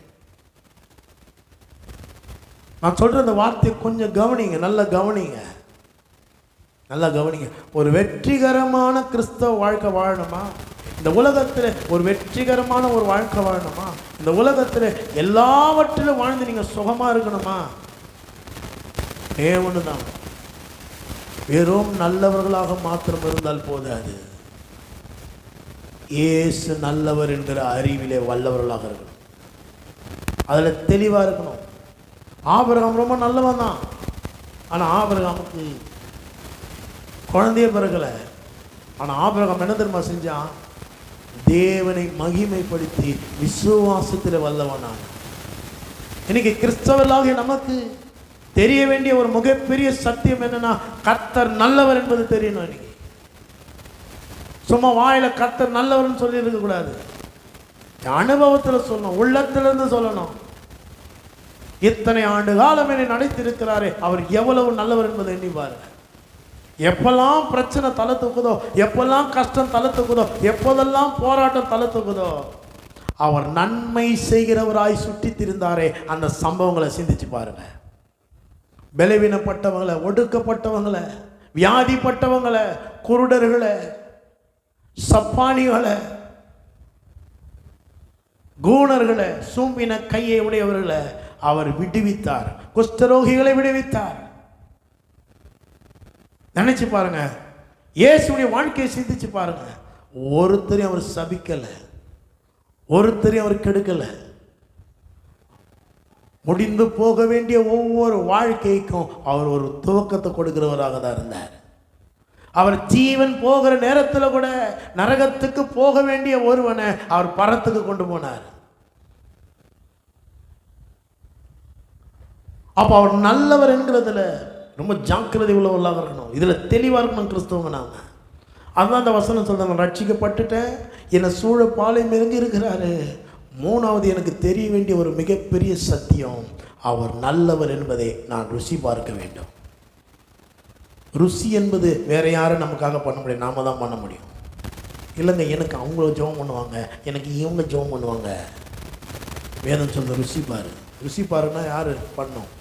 நான் சொல்ற இந்த வார்த்தையை கொஞ்சம் கவனிங்க, நல்லா கவனிங்க, நல்லா கவனிங்க. ஒரு வெற்றிகரமான கிறிஸ்தவ வாழ்க்கை வாழணுமா? இந்த உலகத்தில் ஒரு வெற்றிகரமான ஒரு வாழ்க்கை வாழணுமா? இந்த உலகத்தில் எல்லாவற்றிலும் வாழ்ந்து நீங்கள் சுகமாக இருக்கணுமா? ஒன்று தான், வெறும் நல்லவர்களாக மாத்திரம் இருந்தால் போதாது, இயேசு நல்லவர் என்கிற அறிவிலே வல்லவர்களாக இருக்கணும். அதில் தெளிவாக இருக்கணும். ஆபிரகாம் ரொம்ப நல்லவன் தான், ஆனால் ஆபிரகாமுக்கு குழந்தைய பிறகலை. ஆனால் ஆபிரகாம் என்ன தெரியுமா செஞ்சான்? தேவனை மகிமைப்படுத்தி விசுவாசத்தில் வல்லவனான். இன்னைக்கு கிறிஸ்தவர்களாகிய நமக்கு தெரிய வேண்டிய ஒரு மிகப்பெரிய சத்தியம் என்னன்னா, கர்த்தர் நல்லவர் என்பது தெரியணும். இன்னைக்கு சும்மா வாயில கர்த்தர் நல்லவர்னு சொல்லி இருக்க கூடாது, அனுபவத்தில் சொல்லணும், உள்ளத்திலிருந்து சொல்லணும். இத்தனை ஆண்டு காலம் என்னை நடத்திருக்கிறாரே, அவர் எவ்வளவு நல்லவர் என்பதை எண்ணி பாருங்க. எப்பெல்லாம் பிரச்சனை தலை தூக்குதோ, எப்பெல்லாம் கஷ்டம் தலை தூக்குதோ, எப்போதெல்லாம் போராட்டம் தலை தூக்குதோ, அவர் நன்மை செய்கிறவராய் சுற்றி திரிந்தாரே, அந்த சம்பவங்களை சிந்திச்சு பாருங்க. பலவீனப்பட்டவங்களை, ஒடுக்கப்பட்டவங்களை, வியாதிப்பட்டவங்களை, குருடர்களை, சப்பானிகளை, கூணர்களை, சூம்பின கையை உடையவர்களை அவர் விடுவித்தார். குஷ்டரோகிகளை விடுவித்தார். நினைச்சு பாருங்க, இயேசுடைய வாழ்க்கையை சிந்திச்சு பாருங்க. ஒருத்தரையும் அவர் சபிக்கல, ஒருத்தரையும் அவர் கெடுக்கல. முடிந்து போக வேண்டிய ஒவ்வொரு வாழ்க்கைக்கும் அவர் ஒரு துவக்கத்தை கொடுக்கிறவராக தான் இருந்தார். அவர் ஜீவன் போகிற நேரத்தில் கூட நரகத்துக்கு போக வேண்டிய ஒருவனை அவர் பரத்துக்கு கொண்டு போனார். அப்போ அவர் நல்லவர் என்கிறதுல ரொம்ப ஜாக்கிரதை உள்ளவர்களாக இருக்கணும். இதில் தெளிவாக இருக்கணும் கிறிஸ்தவங்க. நாங்கள் அதுதான் அந்த வசனம் சொல்கிறாங்க, ரட்சிக்கப்பட்டுட்டேன், என்னை சூழ பாளையம் இறங்கி இருக்கிறாரு. மூணாவது, எனக்கு தெரிய வேண்டிய ஒரு மிகப்பெரிய சத்தியம், அவர் நல்லவர் என்பதை நான் ருசி பார்க்க வேண்டும். ருசி என்பது வேற யாரும் நமக்காக பண்ண முடியும், நாம தான் பண்ண முடியும். இல்லைங்க, எனக்கு அவங்கள ஜெபம் பண்ணுவாங்க, எனக்கு இவங்க ஜெபம் பண்ணுவாங்க. வேதம் சொல்ல ருசி பாரு. ருசி பாருன்னா யார் பண்ணோம்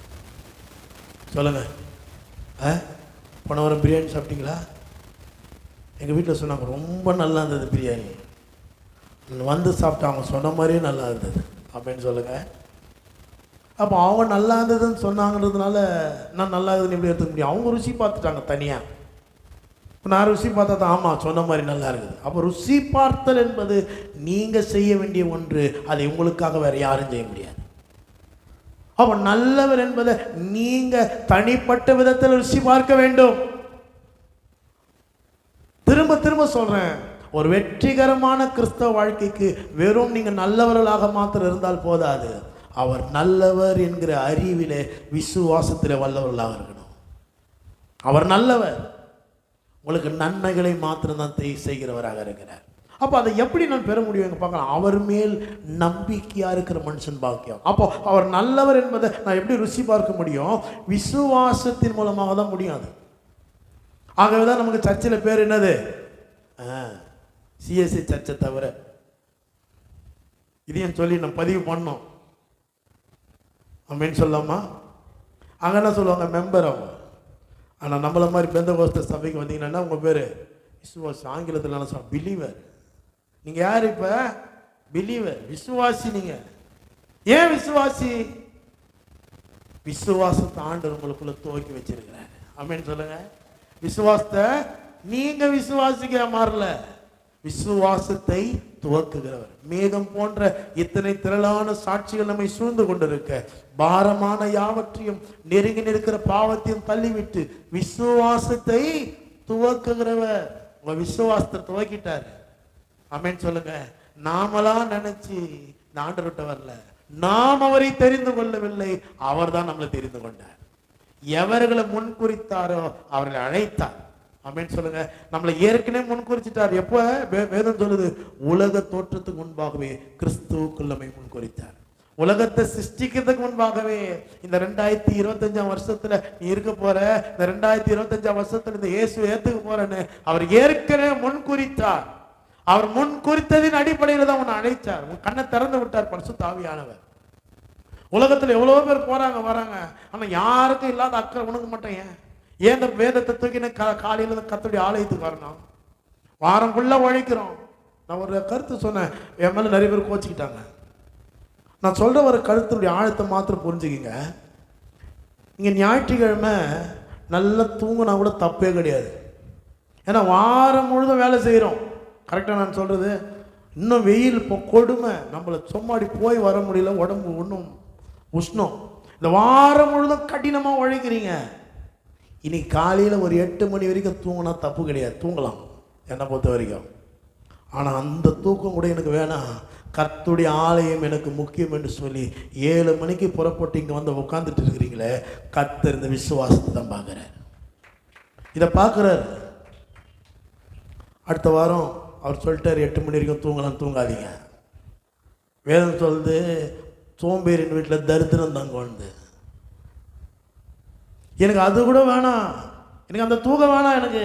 சொல்லுங்கள். போன வாரம் பிரியாணி சாப்பிட்டீங்களா? எங்கள் வீட்டில் சொன்னாங்க ரொம்ப நல்லா இருந்தது பிரியாணி, வந்து சாப்பிட்டா அவங்க சொன்ன மாதிரியே நல்லா இருந்தது அப்படின்னு சொல்லுங்கள். அப்போ அவங்க நல்லா இருந்ததுன்னு சொன்னாங்கிறதுனால நான் நல்லா இருந்ததுன்னு எப்படி எடுத்துக்க முடியும்? அவங்க ருசி பார்த்துட்டாங்க தனியாக. இப்போ நான் ருசி பார்த்தா தான் ஆமாம் சொன்ன மாதிரி நல்லா இருக்குது. அப்போ ருசி பார்த்தல் என்பது நீங்கள் செய்ய வேண்டிய ஒன்று, அதை உங்களுக்காக வேறு யாரும் செய்ய முடியாது. அப்போ நல்லவர் என்பதை நீங்கள் தனிப்பட்ட விதத்தில் ருசி பார்க்க வேண்டும். திரும்ப திரும்ப சொல்கிறேன், ஒரு வெற்றிகரமான கிறிஸ்தவ வாழ்க்கைக்கு வெறும் நீங்கள் நல்லவர்களாக மாத்திரம் இருந்தால் போதாது, அவர் நல்லவர் என்கிற அறிவிலே விசுவாசத்தில் வல்லவர்களாக இருக்கணும். அவர் நல்லவர், உங்களுக்கு நன்மைகளை மாத்திரம்தான் செய்கிறவராக இருக்கிறார். அப்போ அதை எப்படி நான் பெற முடியும் பார்க்கலாம். அவர் மேல் நம்பிக்கையா இருக்கிற மனுஷன் பாக்கியம். அப்போ அவர் நல்லவர் என்பதை நான் எப்படி ருசி பார்க்க முடியும்? விசுவாசத்தின் மூலமாக தான் முடியாது. ஆகவே தான் நமக்கு சர்ச்சில் பேர் என்னது? சிஎஸ்சி சர்ச்சை தவிர. இதையும் சொல்லி நம்ம பதிவு பண்ணோம் அப்படின்னு சொல்லாமா? அங்கே என்ன சொல்லுவாங்க? மெம்பர் அவங்க. ஆனால் நம்மள மாதிரி பெந்தகோஸ்தே சபைக்கு வந்தீங்கன்னா உங்கள் பேர் விசுவாசி. ஆங்கிலத்தில் என்ன சொல்ல? பிலீவர். நீங்கள் யார் இப்போ? பிலீவர், விசுவாசி. நீங்கள் ஏன் விசுவாசி? விசுவாசத்தை ஆண்டவர் உங்களுக்குள்ள துவக்கி வச்சிருக்கிறார். ஆமென் சொல்லுங்க. விசுவாசத்தை நீங்க விசுவாசிக்க மாறல, விசுவாசத்தை துவக்குகிறவர். மேகம் போன்ற இத்தனை திரளான சாட்சிகள் நம்மை சூழ்ந்து கொண்டிருக்க, பாரமான யாவற்றையும் நெருங்கி நிற்கிற பாவத்தையும் தள்ளிவிட்டு விசுவாசத்தை துவக்குகிறவர். உங்க விசுவாசத்தை துவக்கிட்டார். ஆமென் சொல்லுங்க. நாமலாம் நினைச்சு இந்த ஆண்டவர்கிட்ட வரல, நாம் அவரை தெரிந்து கொள்ளவில்லை, அவர் தான் நம்மளை தெரிந்து கொண்டார். எவர்களை முன் குறித்தாரோ அவர்களை அழைத்தார். ஆமென் சொல்லுங்க. நம்மளை ஏற்கனவே முன் குறிச்சிட்டார். எப்போ? வேதம் சொல்லுது, உலக தோற்றத்துக்கு முன்பாகவே கிறிஸ்துவுக்குள் நம்மை முன் குறித்தார். உலகத்தை சிருஷ்டிக்கிறதுக்கு முன்பாகவே இந்த 2025 வருஷத்துல நீ இருக்க போற, இந்த 2025 வருஷத்துல இந்த இயேசு ஏத்துக்க போறேன்னு அவர் ஏற்கனவே முன் குறித்தார். அவர் முன் குறித்ததின் அடிப்படையில் தான் உன்னை அழைத்தார். உன் கண்ணை திறந்து விட்டார் பரிசுத்த ஆவியானவர். உலகத்துல எவ்வளவோ பேர் போறாங்க வராங்க, ஆனா யாருக்கும் இல்லாத அக்கறை உனக்கு மட்டும் ஏன்? ஏன் இந்த வேதத்தை தூக்கின காலையில கர்த்தருடைய ஆலயத்துக்கு வரணும்? வாரம் ஃபுல்லா உழைக்கிறோம். நான் ஒரு கருத்து சொன்னேன், என் மேல நிறைய பேர் கோச்சிக்கிட்டாங்க. நான் சொல்ற ஒரு கருத்துடைய ஆழத்தை மாத்திரம் புரிஞ்சுக்கிங்க. நீங்க ஞாயிற்றுக்கிழமை நல்லா தூங்கினா கூட தப்பே கிடையாது. ஏன்னா வாரம் முழுதும் வேலை செய்கிறோம். கரெக்டாக நான் சொல்றது? இன்னும் வெயில் இப்போ கொடுமை, நம்மளை சும்மாடி போய் வர முடியல, உடம்பு ஒன்றும் உஷ்ணம். இந்த வாரம் முழுதும் கடினமாக உழைக்கிறீங்க. இன்னைக்கு காலையில் ஒரு 8 மணி வரைக்கும் தூங்கினா தப்பு கிடையாது, தூங்கலாம் என்னை பொறுத்த வரைக்கும். ஆனால் அந்த தூக்கம் கூட எனக்கு வேணாம், கர்த்தருடைய ஆலயம் எனக்கு முக்கியம் என்று சொல்லி 7 மணிக்கு புறப்பட்டு இங்கே வந்து உட்காந்துட்டு இருக்கிறீங்களே, கர்த்தர் இந்த விசுவாசத்தை தான் பார்க்குறார். இதை பார்க்குறாரு. அடுத்த வாரம் அவர் சொல்லிட்டார் 8 மணி வரைக்கும் தூங்கலாம், தூங்காதீங்க. வேதம் சொல்லுது, சோம்பேறின் வீட்டில் தரித்திரம் தாங்க வந்து. எனக்கு அது கூட வேணாம், எனக்கு அந்த தூக்கம் வேணாம், எனக்கு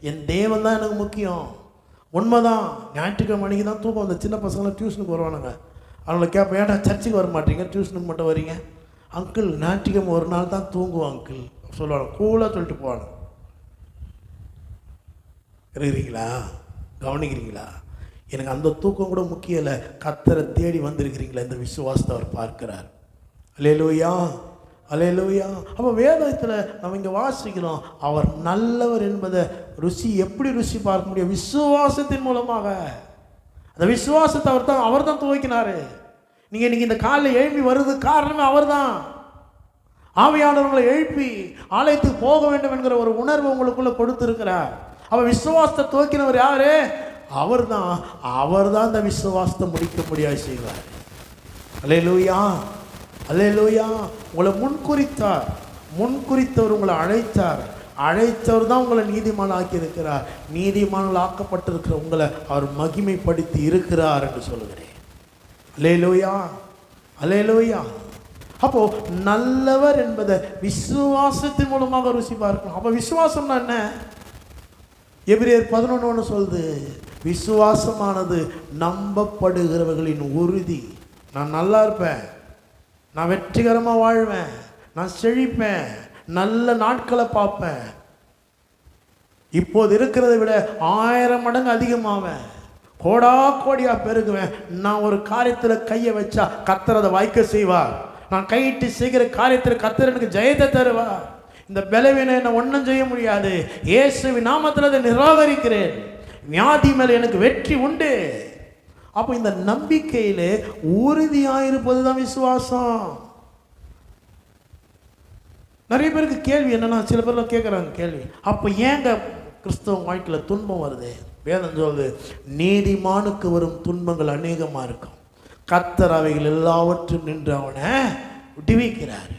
என் தேவன் தான் எனக்கு முக்கியம். உண்மைதான், ஞாயிற்றுக்கிழமை மணிக்கு தான் தூக்கம். அந்த சின்ன பசங்களாம் டியூஷனுக்கு வருவானுங்க, அவங்கள கேட்பேன், ஏன்டா சர்ச்சுக்கு வர மாட்டீங்க, டியூஷனுக்கு மட்டும் வரீங்க? அங்கிள் ஞாயிற்றுக்கிழமை ஒரு நாள் தான் தூங்குவோம் அங்கிள் சொல்லுவாங்க, கூலாக சொல்லிட்டு போவாங்க. இருக்கிறீங்களா? கவனிக்கிறீங்களா? எனக்கு அந்த தூக்கம் கூட முக்கியம் இல்லை, கர்த்தரை தேடி வந்திருக்கிறீங்களா, இந்த விசுவாசத்தை அவர் பார்க்கிறார். அல்லேலூயா, அல்லேலூயா. அப்போ வேதத்தில் நம்ம இங்கே வாசிக்கிறோம், அவர் நல்லவர் என்பதை ருசி எப்படி ருசி பார்க்க முடியும்? விசுவாசத்தின் மூலமாக. அந்த விசுவாசத்தை அவர் தான் துவக்கினாரு. நீங்கள் இன்னைக்கு இந்த காலையில் எழுப்பி வருது காரணமே அவர் தான். ஆவியானவர்களை எழுப்பி ஆலயத்துக்கு போக வேண்டும் என்கிற ஒரு உணர்வு உங்களுக்குள்ள கொடுத்திருக்கிறார். அவ விசுவாசத்தை துவக்கினவர் யாரு? அவர் தான் இந்த விசுவாசத்தை முடிக்க முடியாது செய்வார். அல்லேலூயா, அல்லேலூயா. உங்களை முன்குறித்தார், முன்குறித்தவர் உங்களை அழைத்தவர் தான் உங்களை நீதிமான் ஆக்கி இருக்கிறார். நீதிமான்கள் ஆக்கப்பட்டிருக்கிற உங்களை அவர் மகிமைப்படுத்தி இருக்கிறார் என்று சொல்லுகிறேன். அல்லேலூயா, அல்லேலூயா. அப்போ நல்லவர் என்பதை விசுவாசத்தின் மூலமாக ருசி பார்க்கணும். அப்போ விசுவாசம்னா என்ன? எபிரேயர் 11:1 சொல்லுது, விசுவாசமானது நம்பப்படுகிறவர்களின் உறுதி. நான் நல்லா இருப்பேன், நான் வெற்றிகரமாக வாழ்வேன், நான் செழிப்பேன், நல்ல நாட்களை பார்ப்பேன், இப்போது இருக்கிறதை விட 1000 மடங்கு அதிகமாவேன், கோடா கோடியா பெருகுவேன். நான் ஒரு காரியத்தில் கையை வச்சா கர்த்தர் அதை வாய்க்க செய்வார். நான் கையிட்டு செய்கிற காரியத்தில் கர்த்தர் எனக்கு ஜெயத்தை தருவார். இந்த பலவீனம் என்ன ஒன்றும் செய்ய முடியாது. இயேசுவின் நாமத்தில் அதை நிராகரிக்கிறேன். வியாதி மேலே எனக்கு வெற்றி உண்டு. அப்போ இந்த நம்பிக்கையிலே உறுதியாயிருப்பது தான் விசுவாசம். நிறைய பேருக்கு கேள்வி என்னன்னா, சில பேர்லாம் கேட்குறாங்க கேள்வி, அப்போ ஏங்க கிறிஸ்தவ வாழ்க்கையில் துன்பம் வருது? வேதம் சொல்லுது, நீதிமானுக்கு வரும் துன்பங்கள் அநேகமாக இருக்கும், கர்த்தர் அவைகள் எல்லாவற்றும் நின்று அவனை விடுவிக்கிறார்.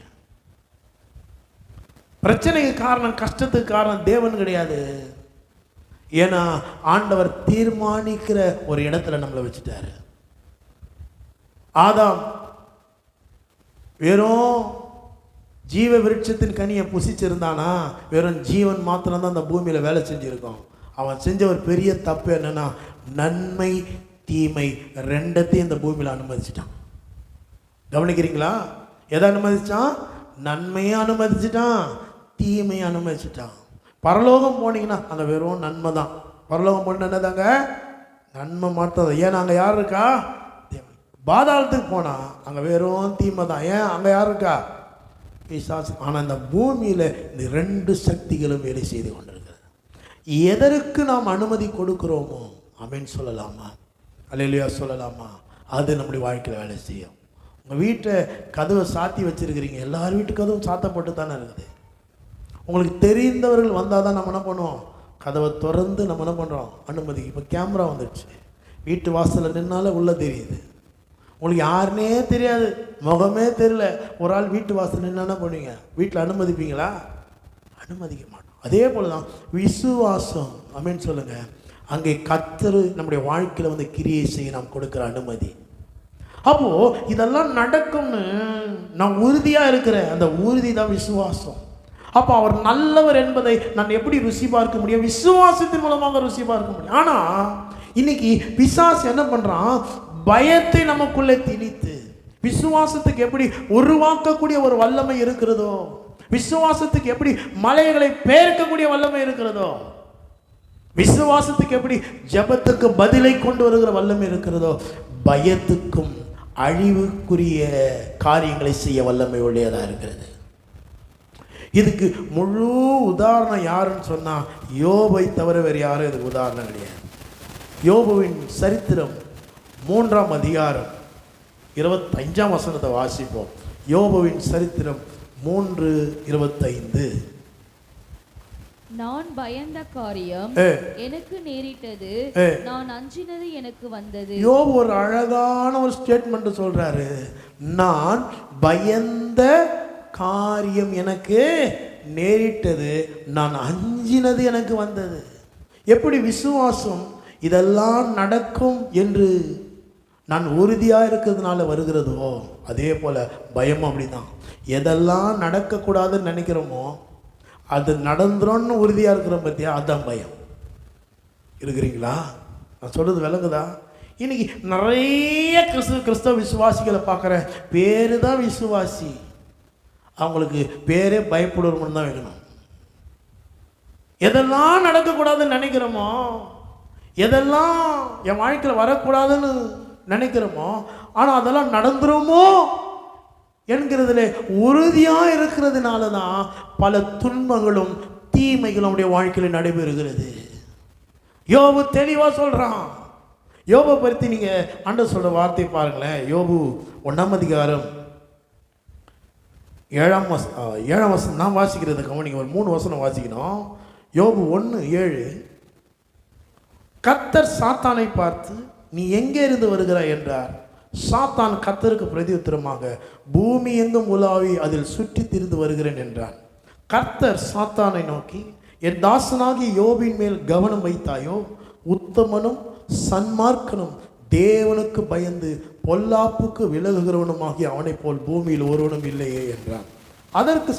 பிரச்சனைக்கு காரணம், கஷ்டத்துக்கு காரணம் தேவன் கிடையாது. ஏன்னா ஆண்டவர் தீர்மானிக்கிற ஒரு இடத்துல நம்மளை வச்சுட்டாரு. ஆதாம் வெறும் ஜீவ விருட்சத்தின் கனியை புசிச்சிருந்தானா, வெறும் ஜீவன் மாத்திரம்தான் அந்த பூமியில வேலை செஞ்சிருக்கோம். அவன் செஞ்ச ஒரு பெரிய தப்பு என்னன்னா, நன்மை தீமை ரெண்டத்தையும் இந்த பூமியில அனுமதிச்சிட்டான். கவனிக்கிறீங்களா? எதை அனுமதிச்சான்? நன்மையை அனுமதிச்சிட்டான், தீமையை அனுமதிச்சிட்டான். பரலோகம் போனீங்கன்னா அங்கே வெறும் நன்மை தான். பரலோகம் போன என்னதாங்க? நன்மை மாற்றம். ஏன்னா அங்கே யார் இருக்கா? பாதாளத்துக்கு போனால் அங்கே வெறும் தீமை தான். ஏன்? அங்கே யார் இருக்கா? பிசாசு. ஆனால் இந்த பூமியில் இந்த ரெண்டு சக்திகளும் வேலை செய்து கொண்டிருக்கிறது. எதற்கு நாம் அனுமதி கொடுக்குறோமோ அப்படின்னு சொல்லலாமா? அல்லேலூயா சொல்லலாமா? அது நம்முடைய வாழ்க்கையில் வேலை செய்யும். உங்கள் வீட்டை கதவை சாத்தி வச்சுருக்கிறீங்க, எல்லார் வீட்டு கதவும் சாத்தப்பட்டு தானே இருக்குது. உங்களுக்கு தெரிந்தவர்கள் வந்தால் தான் நம்ம என்ன பண்ணுவோம்? கதவை திறந்து நம்ம என்ன பண்ணுறோம்? அனுமதி. இப்போ கேமரா வந்துடுச்சு, வீட்டு வாசலில் நின்னால உள்ளே தெரியுது. உங்களுக்கு யாருன்னே தெரியாது, முகமே தெரியல, ஒரு ஆள் வீட்டு வாசல் நின்னா என்ன பண்ணுவீங்க? வீட்டில் அனுமதிப்பீங்களா? அனுமதிக்க மாட்டோம். அதே போல தான் விசுவாசம். அப்படின்னு சொல்லுங்கள். அங்கே கர்த்தர் நம்முடைய வாழ்க்கையில் வந்து கிரியை செய்ய நாம் கொடுக்குற அனுமதி. அப்போது இதெல்லாம் நடக்கும்னு நான் உறுதியாக இருக்கிறேன். அந்த உறுதி தான் விசுவாசம். அப்போ அவர் நல்லவர் என்பதை நான் எப்படி ருசி பார்க்க முடியும்? விசுவாசத்தின் மூலமாக ருசி பார்க்க முடியும். ஆனால் இன்னைக்கு பிசாசு என்ன பண்ணுறான்? பயத்தை நமக்குள்ளே திணித்து, விசுவாசத்துக்கு எப்படி உருவாக்கக்கூடிய ஒரு வல்லமை இருக்கிறதோ, விசுவாசத்துக்கு எப்படி மலைகளை பெயர்க்கக்கூடிய வல்லமை இருக்கிறதோ, விசுவாசத்துக்கு எப்படி ஜெபத்துக்கு பதிலை கொண்டு வருகிற வல்லமை இருக்கிறதோ, பயத்துக்கும் அழிவுக்குரிய காரியங்களை செய்ய வல்லமை உடையதாக இருக்கிறது. இதுக்கு முழு உதாரணம் யாருன்னு சொன்னால் யோபை தவிர வேறு யாரும் இதுக்கு உதாரணம் கிடையாது. யோபுவின் சரித்திரம் 3ஆம் அதிகாரம் 25ஆம் வசனத்தை வாசிப்போம். யோபுவின் சரித்திரம் 3:25. நான் பயந்த காரியம் எனக்கு நேரிட்டது, நான் அஞ்சினது எனக்கு வந்தது. யோபு ஒரு அழகான ஒரு ஸ்டேட்மெண்ட் சொல்றாரு. நான் பயந்த காரியம் எனக்கு நேரிட்டது, நான் அஞ்சினது எனக்கு வந்தது. எப்படி விசுவாசம் இதெல்லாம் நடக்கும் என்று நான் உறுதியாக இருக்கிறதுனால வருகிறதோ, அதே போல் பயம் அப்படிதான். எதெல்லாம் நடக்கக்கூடாதுன்னு நினைக்கிறோமோ அது நடந்துரும்னு உறுதியாக இருக்கிறோம் பற்றியா, அதுதான் பயம். இருக்கிறீங்களா? நான் சொல்கிறது விளங்குதா? இன்னைக்கு நிறைய கிறிஸ்தவ விசுவாசிகளை பார்க்குறேன். பேரு தான் விசுவாசி, அவங்களுக்கு பேரே பயப்படுவோம்னு தான் வைக்கணும். எதெல்லாம் நடக்கக்கூடாதுன்னு நினைக்கிறோமோ, எதெல்லாம் என் வாழ்க்கையில் வரக்கூடாதுன்னு நினைக்கிறோமோ, ஆனால் அதெல்லாம் நடந்துருமோ என்கிறதுல உறுதியாக இருக்கிறதுனால தான் பல துன்பங்களும் தீமைகளும் நம்முடைய வாழ்க்கையில் நடைபெறுகிறது. யோபு தெளிவாக சொல்கிறான். யோபை பற்றி நீங்கள் ஆண்டவர் சொல்கிற வார்த்தை பாருங்களேன். யோபு 1ஆம் அதிகாரம் 7ஆம் வசனம் நான் வாசிக்கிறது கவனிங்க. ஒரு 3 வசனம் வாசிக்கணும். யோபு 1:7. கர்த்தர் சாத்தானை பார்த்து நீ எங்கே இருந்து வருகிறாய் என்றார். சாத்தான் கர்த்தருக்கு பிரதியுத்தரமாக பூமி எங்கும் உலாவி அதில் சுற்றி திரிந்து வருகிறேன் என்றான். கர்த்தர் சாத்தானை நோக்கி, என் தாசனாகி யோபின் மேல் கவனம் வைத்தாயோ? உத்தமனும் சன்மார்க்கனும் தேவனுக்கு பயந்து பொல்லாப்புக்கு விலகுகிறவனுமாகி அவனை போல் பூமியில் ஒருவனும் இல்லையே என்றான். அதற்கு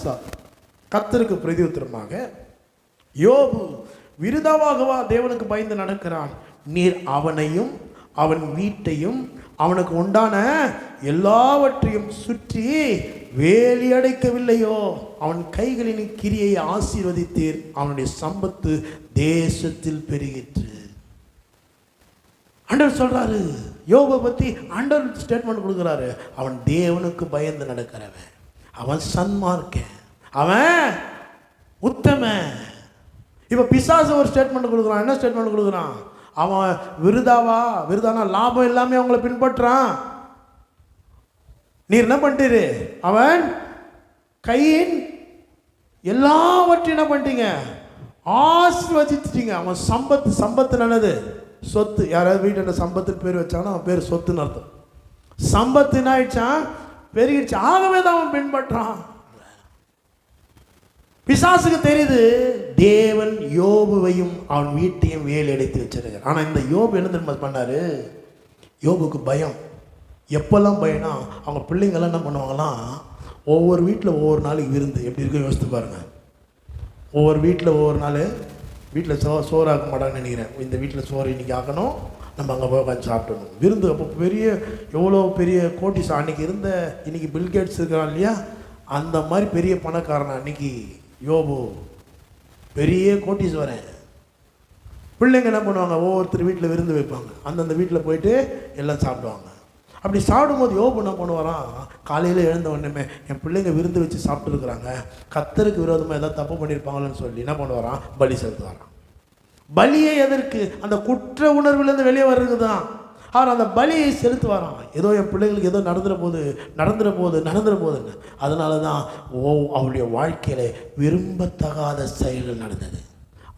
கர்த்தருக்கு பிரதியுத்தரமாக, யோபு விருதாவாகவா தேவனுக்கு பயந்து நடக்கிறான்? நீர் அவனையும் அவன் வீட்டையும் அவனுக்கு உண்டான எல்லாவற்றையும் சுற்றி வேலி அடைக்கவில்லையோ? அவன் கைகளின் கிரியை ஆசீர்வதித்தீர், அவனுடைய சம்பத்து தேசத்தில் பெருகிற்று. ஆண்டவர் சொல்றாரு, யோபை பற்றி ஆண்டவர் ஸ்டேட்மெண்ட் கொடுக்குறாரு. அவன் தேவனுக்கு பயந்து நடக்கிறவன், அவன் சன்மார்க்கன், அவன் உத்தமன். இப்போ பிசாசு ஒரு ஸ்டேட்மெண்ட் கொடுக்குறான். என்ன ஸ்டேட்மெண்ட் கொடுக்குறான்? அவன் விருதானா லாபம் இல்லாமல் அவங்கள பின்பற்றான். நீர் என்ன பண்ணிட்டு, அவன் கையின் எல்லாவற்றையும் என்ன பண்ணிட்டீங்க? ஆசீர்வதிச்சிட்டீங்க. அவன் சம்பத்து நல்லது, சொத்து. யாராவது வீட்டில் சம்பத்துன்னு பேர் வச்சாங்கன்னா அவன் பேர் சொத்துன்னு அர்த்தம். சம்பத்து என்ன ஆயிடுச்சான்? பெருகிடுச்சு. ஆகவே தான் அவன் பின்பற்றான். பிசாசுக்கு தெரியுது தேவன் யோபுவையும் அவன் வீட்டையும் வேலை எடுத்து வச்சிருக்கார். ஆனால் இந்த யோபு என்ன தெரியுமா பண்ணாரு? யோபுக்கு பயம். எப்பெல்லாம் பயம்னா, அவங்க பிள்ளைங்கள்லாம் என்ன பண்ணுவாங்களாம், ஒவ்வொரு வீட்டில் ஒவ்வொரு நாளைக்கு விருந்து. எப்படி இருக்கும் யோசித்து பாருங்க. ஒவ்வொரு வீட்டில் ஒவ்வொரு நாள் வீட்டில் சோறு ஆக்க மாட்டாங்கன்னு நினைக்கிறேன். இந்த வீட்டில் சோறு இன்றைக்கி ஆக்கணும், நம்ம அங்கே போய் உட்காந்து சாப்பிடணும் விருந்து. அப்போ பெரிய எவ்வளோ பெரிய கோட்டிஸ் அன்றைக்கி இருந்த, இன்றைக்கி பில்கேட்ஸ் இருக்கிறான் இல்லையா, அந்த மாதிரி பெரிய பணக்காரன் அன்றைக்கி யோபு, பெரிய கோட்டிஸ் வரேன். பிள்ளைங்க என்ன பண்ணுவாங்க, ஒவ்வொருத்தர் வீட்டில் விருந்து வைப்பாங்க, அந்தந்த வீட்டில் போயிட்டு எல்லாம் சாப்பிடுவாங்க. அப்படி சாப்பிடும்போது யோபு என்ன பண்ணுவாராம், காலையில் எழுந்த உடனே என் பிள்ளைங்க விருந்து வச்சு சாப்பிட்டுருக்குறாங்க, கர்த்தருக்கு விரோதமாக ஏதாவது தப்பு பண்ணியிருப்பாங்களோன்னு சொல்லி என்ன பண்ணுவாராம், பலி செலுத்துவாராம். பலியை எதற்கு? அந்த குற்ற உணர்வுலேருந்து வெளியே வர்றது தான். அவர் அந்த பலியை செலுத்துவாராம். ஏதோ என் பிள்ளைங்களுக்கு ஏதோ நடந்துட போகுதுன்னு. அதனால தான் அவருடைய வாழ்க்கையில் விரும்பத்தகாத செயல்கள் நடந்தது.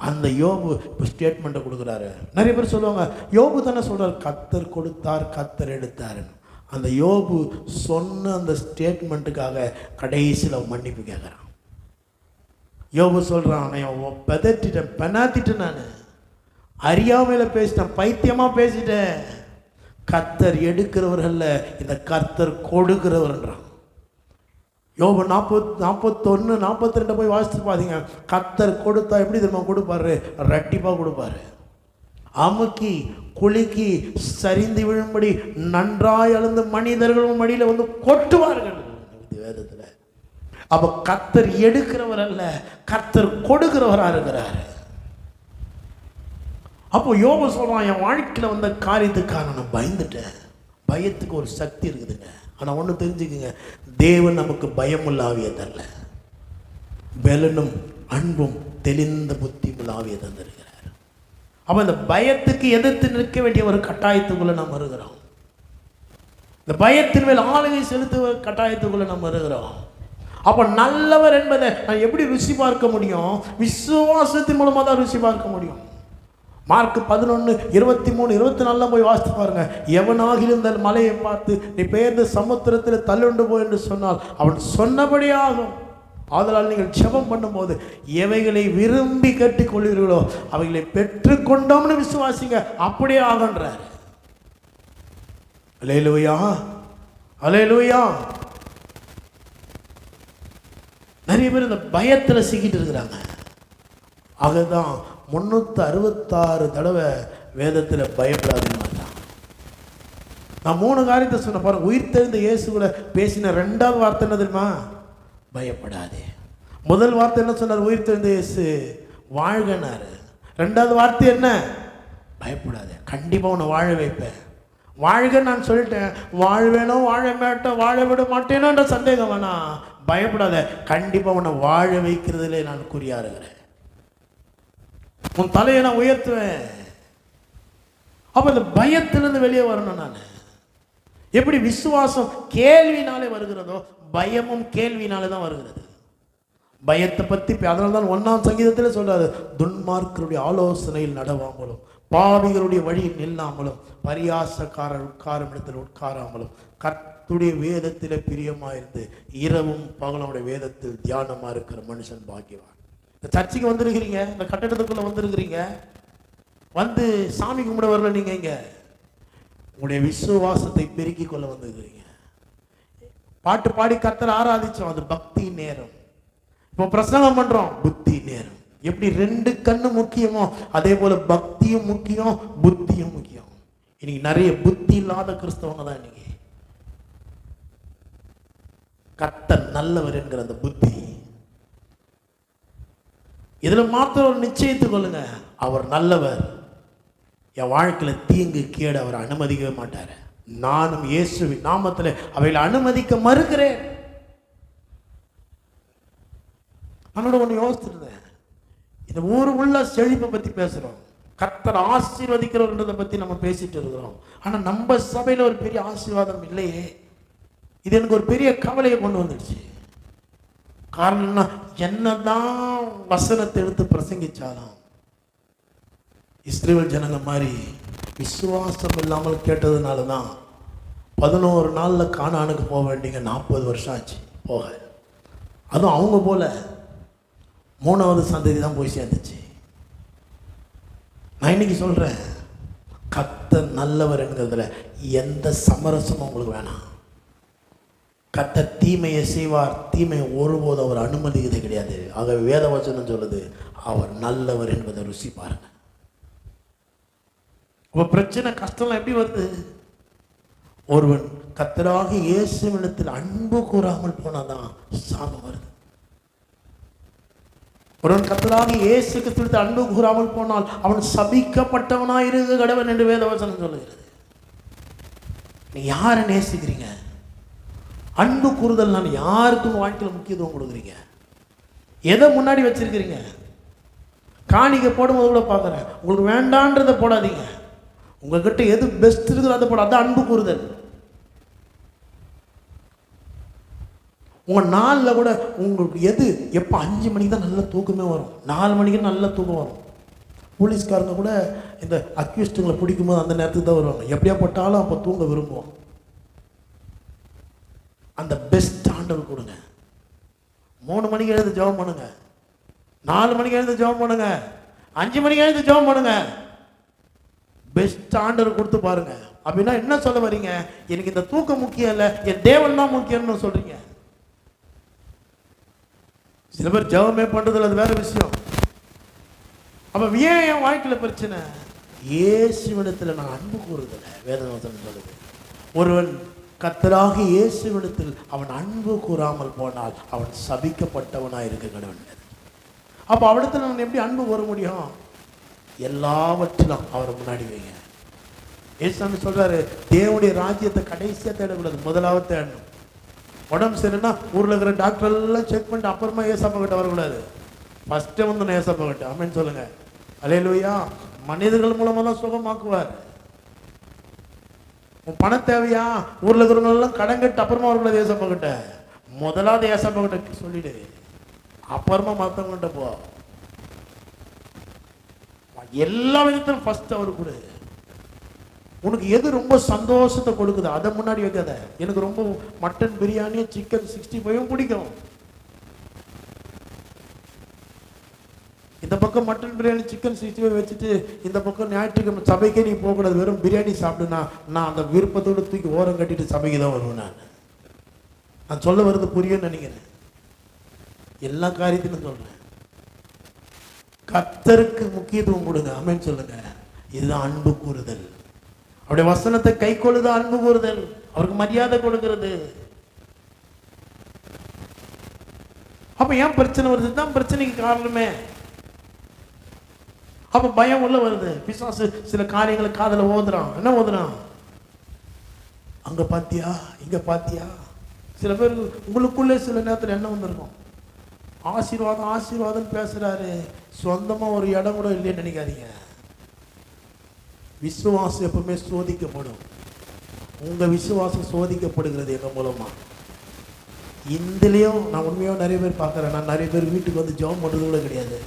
அந்த யோபு இப்போ ஸ்டேட்மெண்ட்டை கொடுக்குறாரு. நிறைய பேர் சொல்லுவாங்க, யோபு தானே சொல்கிறார் கர்த்தர் கொடுத்தார் கர்த்தர் எடுத்தாருன்னு. அந்த யோபு சொன்ன அந்த ஸ்டேட்மெண்ட்டுக்காக கடைசியில் மன்னிப்பு கேட்குறான். யோபு சொல்கிறான், நான் பெனாத்திட்டேன், நான் அறியாமையில் பேசிட்டேன், பைத்தியமாக பேசிட்டேன். கர்த்தர் எடுக்கிறவர்கள, இந்த கர்த்தர் கொடுக்கிறவர்ன்றான். யோபு 41, 42 போய் வாசித்து பார்த்தீங்க. கர்த்தர் கொடுத்தா எப்படி தெரியுமா கொடுப்பாரு? ரெட்டிப்பாக கொடுப்பாரு. அமுக்கி குலுக்கி சரிந்து விழும்படி நன்றாய் அழுந்து மனிதர்களும் மடியில் வந்து கொட்டுவார்கள் வேதத்தில். அப்போ கர்த்தர் எடுக்கிறவர் அல்ல, கர்த்தர் கொடுக்கிறவராக இருக்கிறாரு. அப்போ யோபு சொல்றான், என் வாழ்க்கையில் வந்த காரியத்துக்காக நான் பயந்துட்டேன். பயத்துக்கு ஒரு சக்தி இருக்குதுங்க. ஆனால் ஒன்று தெரிஞ்சுக்குங்க, தேவன் நமக்கு பயமுள்ள ஆவியை தரல, பலனும் அன்பும் தெளிந்த புத்தியுள்ள ஆவியை தந்திருக்கிறார். அப்போ இந்த பயத்துக்கு எதிர்த்து நிற்க வேண்டிய ஒரு கட்டாயத்துக்குள்ள நாம் வருகிறோம். இந்த பயத்தின் மேல் ஆளுகை செலுத்துவ கட்டாயத்துக்குள்ள நாம் வருகிறோம். அப்போ நல்லவர் என்பதை நான் எப்படி ருசி பார்க்க முடியும்? விசுவாசத்தின் மூலமாக தான் ருசி பார்க்க முடியும். மார்க் 11, 23, 24 போய் வாசித்து பாருங்க. எவனாகிலும் இந்த மலையை பார்த்து நீ பெயர்ந்து சமுத்திரத்தில் தள்ளுண்டு போ என்று சொன்னால் அவன் சொன்னபடியாகும். ஆதலால் நீங்கள் ஜெபம் பண்ணும்போது எவைகளை விரும்பி கேட்டுக்கொள்வீர்களோ அவைகளை பெற்றுக்கொண்டோம்னு விசுவாசிங்க, அப்படியே ஆகன்றார். அல்லேலூயா, அல்லேலூயா. நிறைய பேர் இந்த பயத்தில் சிக்கிட்டு இருக்கிறாங்க. அதுதான் 366 தடவை வேதத்தில் பயப்படாதுன்னு மாட்டான். நான் 3 காரியத்தை சொன்ன பாருங்க. உயிர் தெரிந்த இயேசுல பேசின 2வது வார்த்தை என்ன தெரியுமா? பயப்படாதே. முதல் வார்த்தை என்ன சொன்னார்? உயிர் தெரிந்த இயேசு வாழ்கனாரு. 2வது வார்த்தை என்ன? பயப்படாதே, கண்டிப்பாக உன்னை வாழ வைப்பேன். வாழ்க நான் சொல்லிட்டேன், வாழ்வேனோ வாழ மாட்டேன், வாழ விட மாட்டேனோன்ற சந்தேகம் வேணாம். பயப்படாத, கண்டிப்பாக உன்னை வாழ வைக்கிறதுலே நான் குறியா இருக்கிறேன். உன் தலையை நான் உயர்த்துவேன். அப்போ இந்த பயத்திலிருந்து வெளியே வரணும். நான் எப்படி விசுவாசம் கேள்வினாலே வருகிறதோ, பயமும் கேள்வினாலே தான் வருகிறது. பயத்தை பற்றி அதனால தான் 1ஆம் சங்கீதத்தில் சொல்றாரு, துன்மார்க்கருடைய ஆலோசனையில் நடவாமலும் பாவிகளுடைய வழியில் நில்லாமலும் பரியாசக்காரர் உட்காரும் இடத்தில் உட்காராமலும் கர்த்தருடைய வேதத்தில் பிரியமாயிருந்து இரவும் பகலுடைய வேதத்தில் தியானமாக இருக்கிற மனுஷன் பாக்கியவான். இந்த சர்ச்சுக்கு வந்திருக்கிறீங்க, இந்த கட்டடத்துக்குள்ள வந்திருக்கிறீங்க, வந்து சாமி கும்பிட வரல. நீங்க இங்க உங்களுடைய விசுவாசத்தை பெருக்கிக் கொள்ள வந்திருக்கிறீங்க. பாட்டு பாடி கர்த்தரை ஆராதிச்சோம், அது பக்தி நேரம். இப்போ பிரசங்கம் பண்றோம், புத்தி நேரம். எப்படி 2 கண்ணு முக்கியமோ அதே போல பக்தியும் முக்கியம், புத்தியும் முக்கியம். இன்னைக்கு நிறைய புத்தி இல்லாத கிறிஸ்தவங்க தான் இன்னைக்கு. கர்த்தர் நல்லவர் என்கிற அந்த புத்தி, இதுல மாத்திரம் ஒரு நிச்சயத்துக் கொள்ளுங்க, அவர் நல்லவர். என் வாழ்க்கையில் தீங்கு கேடு அவர் அனுமதிக்கவே மாட்டார். நானும் இயேசுவின் நாமத்தில் அவைகளை அனுமதிக்க மறுக்கிறேன். அவனோட ஒன்று யோசிச்சிருந்தேன். இந்த ஊர் உள்ள செழிப்பை பற்றி பேசுகிறோம், கர்த்தர் ஆசீர்வதிக்கிறவர்ன்றதை பற்றி நம்ம பேசிட்டு இருக்கிறோம். ஆனால் நம்ம சபையில் ஒரு பெரிய ஆசீர்வாதம் இல்லையே. இது எனக்கு ஒரு பெரிய கவலையை கொண்டு வந்துடுச்சு. காரணம்னா, என்னதான் வசனத்தை எடுத்து பிரசங்கிச்சாலும் இஸ்ரவேல் ஜனங்க மாதிரி விசுவாசம் இல்லாமல் கேட்டதுனால தான் 11 நாளில் கானானுக்கு போக வேண்டிய 40 வருஷம் ஆச்சு போக. அதுவும் அவங்க போல 3வது சந்ததி தான் போய் சேர்ந்துச்சு. நான் இன்னைக்கு சொல்கிறேன், கர்த்தர் நல்லவர் என்கிறதுல எந்த சமரசமும் உங்களுக்கு வேணாம். கர்த்தர் தீமையை செய்வார், தீமையை ஒருபோதும் அவர் அனுமதிக்கிறதே கிடையாது. ஆகவே வேத வசனம் சொல்லுது, அவர் நல்லவர் என்பதை ருசி பாருங்க. அப்போ பிரச்சனை கஷ்டம்லாம் எப்படி வருது? ஒருவன் கர்த்தராகிய இயேசுவினிடத்தில் அன்பு கூறாமல் போனாதான் சாபம் வருது. ஒருவன் கர்த்தராகிய இயேசு கிறிஸ்துவிடத்தில் அன்பு கூறாமல் போனால் அவன் சபிக்கப்பட்டவனாயிருக்க கடவன் என்று வேதவசனம் சொல்லுகிறது. நீ யாரை நேசிக்கிறீங்க? அன்பு கூறுதல் நான் யாருக்கு உங்க வாழ்க்கையில் முக்கியத்துவம் கொடுக்குறீங்க? எதை முன்னாடி வச்சிருக்கிறீங்க? காணிக்கை போடும்போது கூட பார்க்குறேன், உங்களுக்கு வேண்டான்றதை போடாதீங்க. உங்ககிட்ட எது பெஸ்ட் இருக்குதோ அதை போட, அதான் அன்பு கூறுதல். உங்கள் நாளில் கூட உங்களுக்கு எது எப்போ 5 மணிக்கு தான் நல்ல தூக்கமே வரும், 4 மணிக்கு நல்ல தூக்கம் வரும். போலீஸ்காரங்க கூட இந்த அக்யூஸ்டுங்களை பிடிக்கும்போது அந்த நேரத்துக்கு தான் வருவாங்க. எப்படியா போட்டாலும் அப்போ தூங்க விரும்புவோம். அந்த பெஸ்ட் ஆண்டவர் கொடுங்க. 3 மணிக்கு எழுந்து ஜெபம் பண்ணுங்க, 4 மணிக்கு எழுந்து ஜெபம் பண்ணுங்க, 5 மணிக்கு எழுந்து ஜெபம் பண்ணுங்க. பெஸ்ட் ஆண்டவர் கொடுத்து பாருங்க. அப்படின்னா என்ன சொல்ல வரீங்க? எனக்கு இந்த தூக்கம் முக்கியம் இல்லை, என் தேவன் தான் முக்கியம்னு சொல்றீங்க. சில பேர் ஜெபமே பண்றதில்ல, அது வேற விஷயம். அப்ப ஏன் என் வாழ்க்கையில பிரச்சனை? இயேசுவிடத்தில் நான் அன்பு கூறுதல. வேதவசனம் சொல்லுது, ஒருவன் கர்த்தராகிய இயேசுவிடத்தில் அவன் அன்பு கூறாமல் போனால் அவன் சபிக்கப்பட்டவனாக இருக்க கடவுள். அப்போ அவரிடத்தில் நான் எப்படி அன்பு கூற முடியும்? எல்லாவற்றிலும் அவரை முன்னாடி வைங்க. ஏசாமி சொல்றாரு, தேவனுடைய ராஜ்யத்தை கடைசியாக தேடக்கூடாது, முதலாவது தேடணும். உடம்பு சரின்னா ஊரில் இருக்கிற டாக்டர் எல்லாம் செக் பண்ணிட்டு அப்புறமா ஏசப்பா கிட்ட வரக்கூடாது. ஃபர்ஸ்ட்டே வந்து நான் ஏசப்பா கிட்ட ஆமென் சொல்லுங்க. அல்லேலூயா. மனிதர்கள் மூலமாக தான் சுகமாக்குவார். உன் பணம் தேவையா? ஊரில் இருக்கிறவங்களெல்லாம் கடன் கட்டு அப்புறமா வரக்கூடாது ஏசப்பா கிட்ட. முதலாவது ஏசப்பா கிட்ட சொல்லிடு, அப்புறமா மற்றவங்கிட்ட போ. எல்லா விதத்திலும் ஃபர்ஸ்ட் அவரு கொடு. உனக்கு எது ரொம்ப சந்தோஷத்தை கொடுக்குது அதை முன்னாடி வைக்காத. எனக்கு ரொம்ப மட்டன் பிரியாணி, சிக்கன் 65 பிடிக்கும். இந்த பக்கம் மட்டன் பிரியாணி, சிக்கன் 65 வச்சுட்டு இந்த பக்கம் ஞாயிற்றுக்கிழமை சபைக்கே நீ போகக்கூடாது, வெறும் பிரியாணி சாப்பிடுனா நான் அந்த விருப்பத்தோடு தூக்கி ஓரம் கட்டிட்டு சபைக்கு தான் வருவேன். நான் சொல்ல வருது புரியும்னு நினைக்கிறேன். எல்லா காரியத்திலும் சொல்றேன், கர்த்தருக்கு முக்கியத்துவம் கொடுங்க. ஆமென் சொல்லுங்க. இதுதான் அன்பு கூறுதல். அவருடைய வசனத்தை கை கொள்ளுது அன்பு கூறுதல். அவருக்கு மரியாதை கொடுக்கிறது. அப்ப ஏன் பிரச்சனை வருது? தான் பிரச்சனைக்கு காரணமே. அப்ப பயம் உள்ள வருது. பிசாசு சில காரியங்களை காதல ஓதுறான். என்ன ஓதுறான்? அங்க பாத்தியா, இங்க பாத்தியா. சில பேர் உங்களுக்குள்ளே சில நேரத்தில் என்ன வந்திருக்கும், ஆசீர்வாதம் ஆசீர்வாதம் பேசுறாரு, சொந்தமா ஒரு இடம் கூட இல்லைன்னு நினைக்காதீங்க. விசுவாசம் எப்பவுமே சோதிக்கப்படும். உங்க விசுவாசம் சோதிக்கப்படுகிறது எங்க மூலமா. இந்திலையும் நான் உண்மையாக நிறைய பேர் பார்க்குறேன். நான் நிறைய பேர் வீட்டுக்கு வந்து ஜெபம் பண்ணுறது கூட கிடையாது,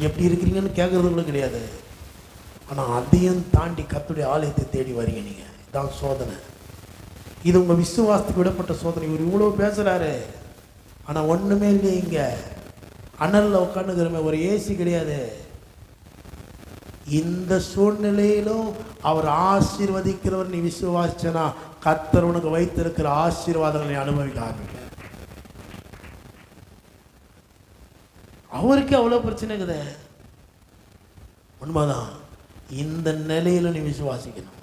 எப்படி இருக்கிறீங்கன்னு கேட்கறது கூட கிடையாது. ஆனால் அதையும் தாண்டி கர்த்தருடைய ஆலயத்தை தேடி வரீங்க நீங்க. இதான் சோதனை. இது உங்க விசுவாசத்துக்கு விடப்பட்ட சோதனை. இவர் இவ்வளோ பேசுறாரு, ஆனால் ஒன்றுமே இல்லையே. இங்கே அனலில் உட்காந்துக்கிறமே, ஒரு ஏசி கிடையாது. இந்த சூழ்நிலையிலும் அவர் ஆசீர்வதிக்கிறவர் நீ விசுவாசிச்சனா கர்த்தர் உனக்கு வைத்திருக்கிற ஆசீர்வாதங்களை அனுபவிக்க ஆரம்பிக்க. அவருக்கு அவ்வளோ பிரச்சனை இருக்குது. உண்மைதான். இந்த நிலையில நீ விசுவாசிக்கணும்.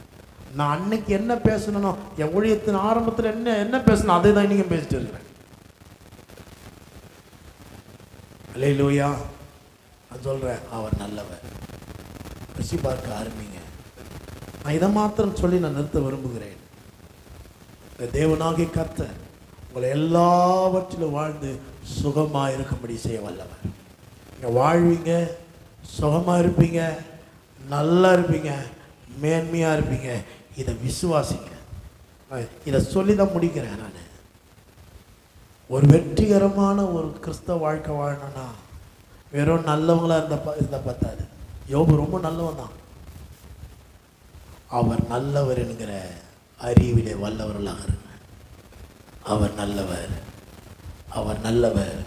நான் அன்னைக்கு என்ன பேசணும், என் ஊழியத்தின் ஆரம்பத்தில் என்ன பேசணும் அதை தான் இன்னைக்கு பேசிட்டு இருக்கிறேன். அல்லேலூயா. நான் சொல்றேன், அவர் நல்லவர். ருசி பார்க்க ஆரம்பிங்க. நான் இதை மாத்திரம் சொல்லி நான் நிறுத்த விரும்புகிறேன். தேவனாகிய கர்த்தர் உங்களை எல்லாவற்றிலும் வாழ்ந்து சுகமாக இருக்கும்படி செய்ய வல்லவர். நீங்கள் வாழ்வீங்க, சுகமாக இருப்பீங்க, நல்லா இருப்பீங்க, மேன்மையாக இருப்பீங்க. இதை விசுவாசிங்க. இதை சொல்லி தான் முடிக்கிறேன். நான் ஒரு வெற்றிகரமான ஒரு கிறிஸ்தவ வாழ்க்கை வாழணும்னா வெறும் நல்லவங்களாக இருந்தால் பார்த்தாது. யோபு ரொம்ப நல்லவன் தான். அவர் நல்லவர் என்கிற அறிவிலே வல்லவர்களாக இருங்க. அவர் நல்லவர், அவர் நல்லவர்.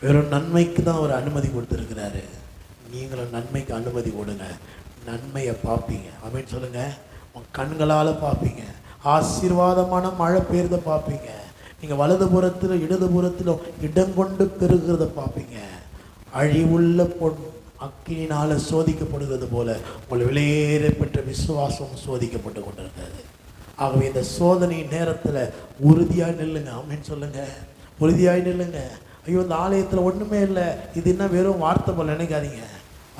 வெறும் நன்மைக்கு தான் அவர் அனுமதி கொடுத்துருக்கிறாரு. நீங்களும் நன்மைக்கு அனுமதி கொடுங்க, நன்மையை பார்ப்பீங்க. அப்படின்னு சொல்லுங்க. உங்கள் கண்களால் பார்ப்பீங்க. ஆசீர்வாதமான மழை பெய்யறதை பார்ப்பீங்க. நீங்கள் வலதுபுறத்தில் இடதுபுறத்தில் இடம் கொண்டு பெருகிறத பார்ப்பீங்க. அழிவுள்ள பொன் அக்கினினால் சோதிக்கப்படுகிறது போல உங்கள் விலையேற பெற்ற விசுவாசம் சோதிக்கப்பட்டு கொண்டிருக்கிறது. ஆகவே இந்த சோதனை நேரத்தில் உறுதியாக நில்லுங்க. ஆமென் சொல்லுங்க. உறுதியாக நில்லுங்க. ஐயோ இந்த ஆலயத்தில் ஒன்றுமே இல்லை, இது என்ன வெறும் வார்த்தை போல் நினைக்காதீங்க.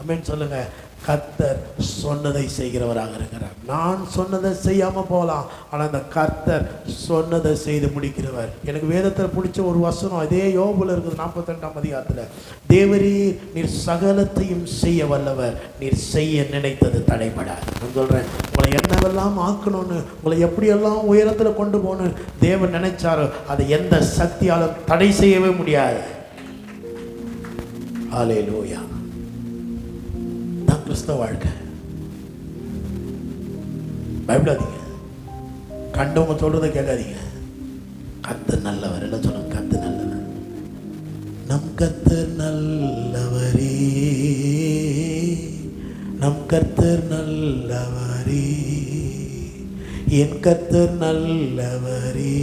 ஆமென் சொல்லுங்க. கர்த்தர் சொன்னதை செய்கிறவராக இருக்கிறார். நான் சொன்னதை செய்யாமல் போகலாம், ஆனால் அந்த கர்த்தர் சொன்னதை செய்து முடிக்கிறவர். எனக்கு வேதத்தில் பிடிச்ச ஒரு வசனம் அதே யோபுல இருக்குது, 42ஆம் அதிகாரத்தில். தேவரீர் நீர் சகலத்தையும் செய்ய வல்லவர், நீர் செய்ய நினைத்தது தடைபடாது. நான் சொல்கிறேன், உங்களை என்னவெல்லாம் ஆக்கணும்னு, உங்களை எப்படியெல்லாம் உயரத்தில் கொண்டு போகணும்னு தேவன் நினைச்சாரோ அதை எந்த சக்தியாலும் தடை செய்யவே முடியாது. ஹல்லேலூயா. கிறிஸ்தவ வாழ்க்கை. பயப்படாதீங்க, கண்டவங்க சொல்றதை கேட்காதீங்க. கர்த்தர் நல்லவர். என்ன சொல்லுங்க? கர்த்தர் நல்லவர். நம் கர்த்தர் நல்லவரே, நம் கர்த்தர் நல்லவரே, என் கர்த்தர் நல்லவரே,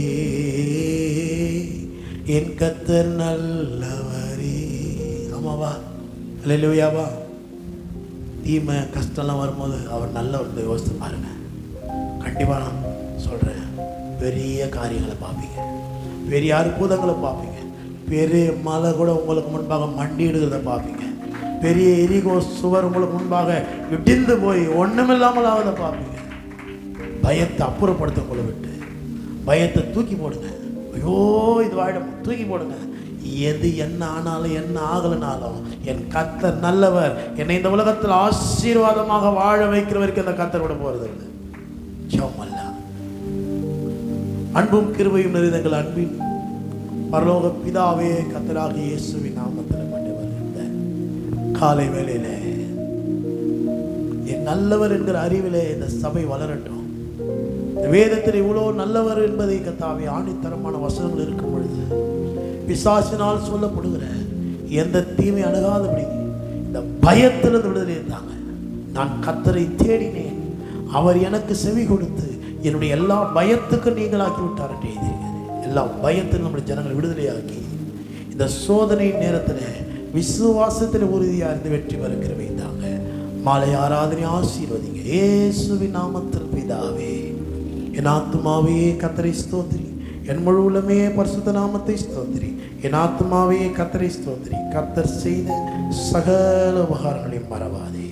என் கர்த்தர் நல்லவரே. ஆமாவா? அல்லேலூயாவா? தீமை கஷ்டம்லாம் வரும்போது அவர் நல்லவர் யோசித்து பாருங்க. கண்டிப்பாக நான் சொல்கிறேன், பெரிய காரியங்களை பார்ப்பீங்க, பெரிய அற்புதங்களை பார்ப்பீங்க, பெரிய மலை கூட உங்களுக்கு முன்பாக மண்டிடுகிறத பார்ப்பீங்க, பெரிய எரிகோ சுவர் உங்களுக்கு முன்பாக இடிந்து போய் ஒன்றுமில்லாமல் ஆவதை பார்ப்பீங்க. பயத்தை அப்புறப்படுத்த உங்களை விட்டு பயத்தை தூக்கி போடுங்க. ஐயோ இது வாயிடும், தூக்கி போடுங்க. எது என்ன ஆனாலும் என்ன ஆகலனாலும் என் கர்த்தர் நல்லவர், என்னை இந்த உலகத்தில் ஆசீர்வாதமாக வாழ வைக்கிறவருக்கு அந்த கர்த்தர் விட போறது இல்லை. அன்பும் கிருபையும் நிறைந்தங்கள் அன்பின் பரலோக பிதாவே, கர்த்தராகிய இயேசுவின் நாமத்தில் கொண்டு வருகின்ற காலை வேளையில என் நல்லவர் என்கிற அறிவிலே இந்த சபை வளரட்டும். வேதத்தில் இவ்வளோ நல்லவர் என்பதை கர்த்தாவே ஆணித்தரமான வசனங்கள் இருக்கும் பொழுது பிசாசினால் சொல்லப்படுகிற எந்த தீமை அணுகாதபடி இந்த பயத்திலிருந்து விடுதலை இருந்தாங்க. நான் கர்த்தரை தேடினேன், அவர் எனக்கு செவி கொடுத்து என்னுடைய எல்லா பயத்துக்கும் நீங்களாக்கி விட்டார் என்று எழுதியிருக்கிறது. எல்லா பயத்திலும் நம்முடைய ஜனங்களை விடுதலையாக்கி இந்த சோதனை நேரத்தில் விசுவாசத்தில் உறுதியாக இருந்து வெற்றி பெற கிருபை தாங்க. மாலை ஆராதனை ஆசீர்வதிங்க இயேசுவின் நாமத்தில் பிதாவே. என் ஆத்துமாவே கர்த்தரை ஸ்தோத்திரி, என் முழு உள்ளமே பரிசுத்த நாமத்தை ஸ்தோத்திரி. என் ஆத்துமாவே கர்த்தரை ஸ்தோத்திரி, கர்த்தர் செய்த சகல உபகாரங்களையும் மறவாதே.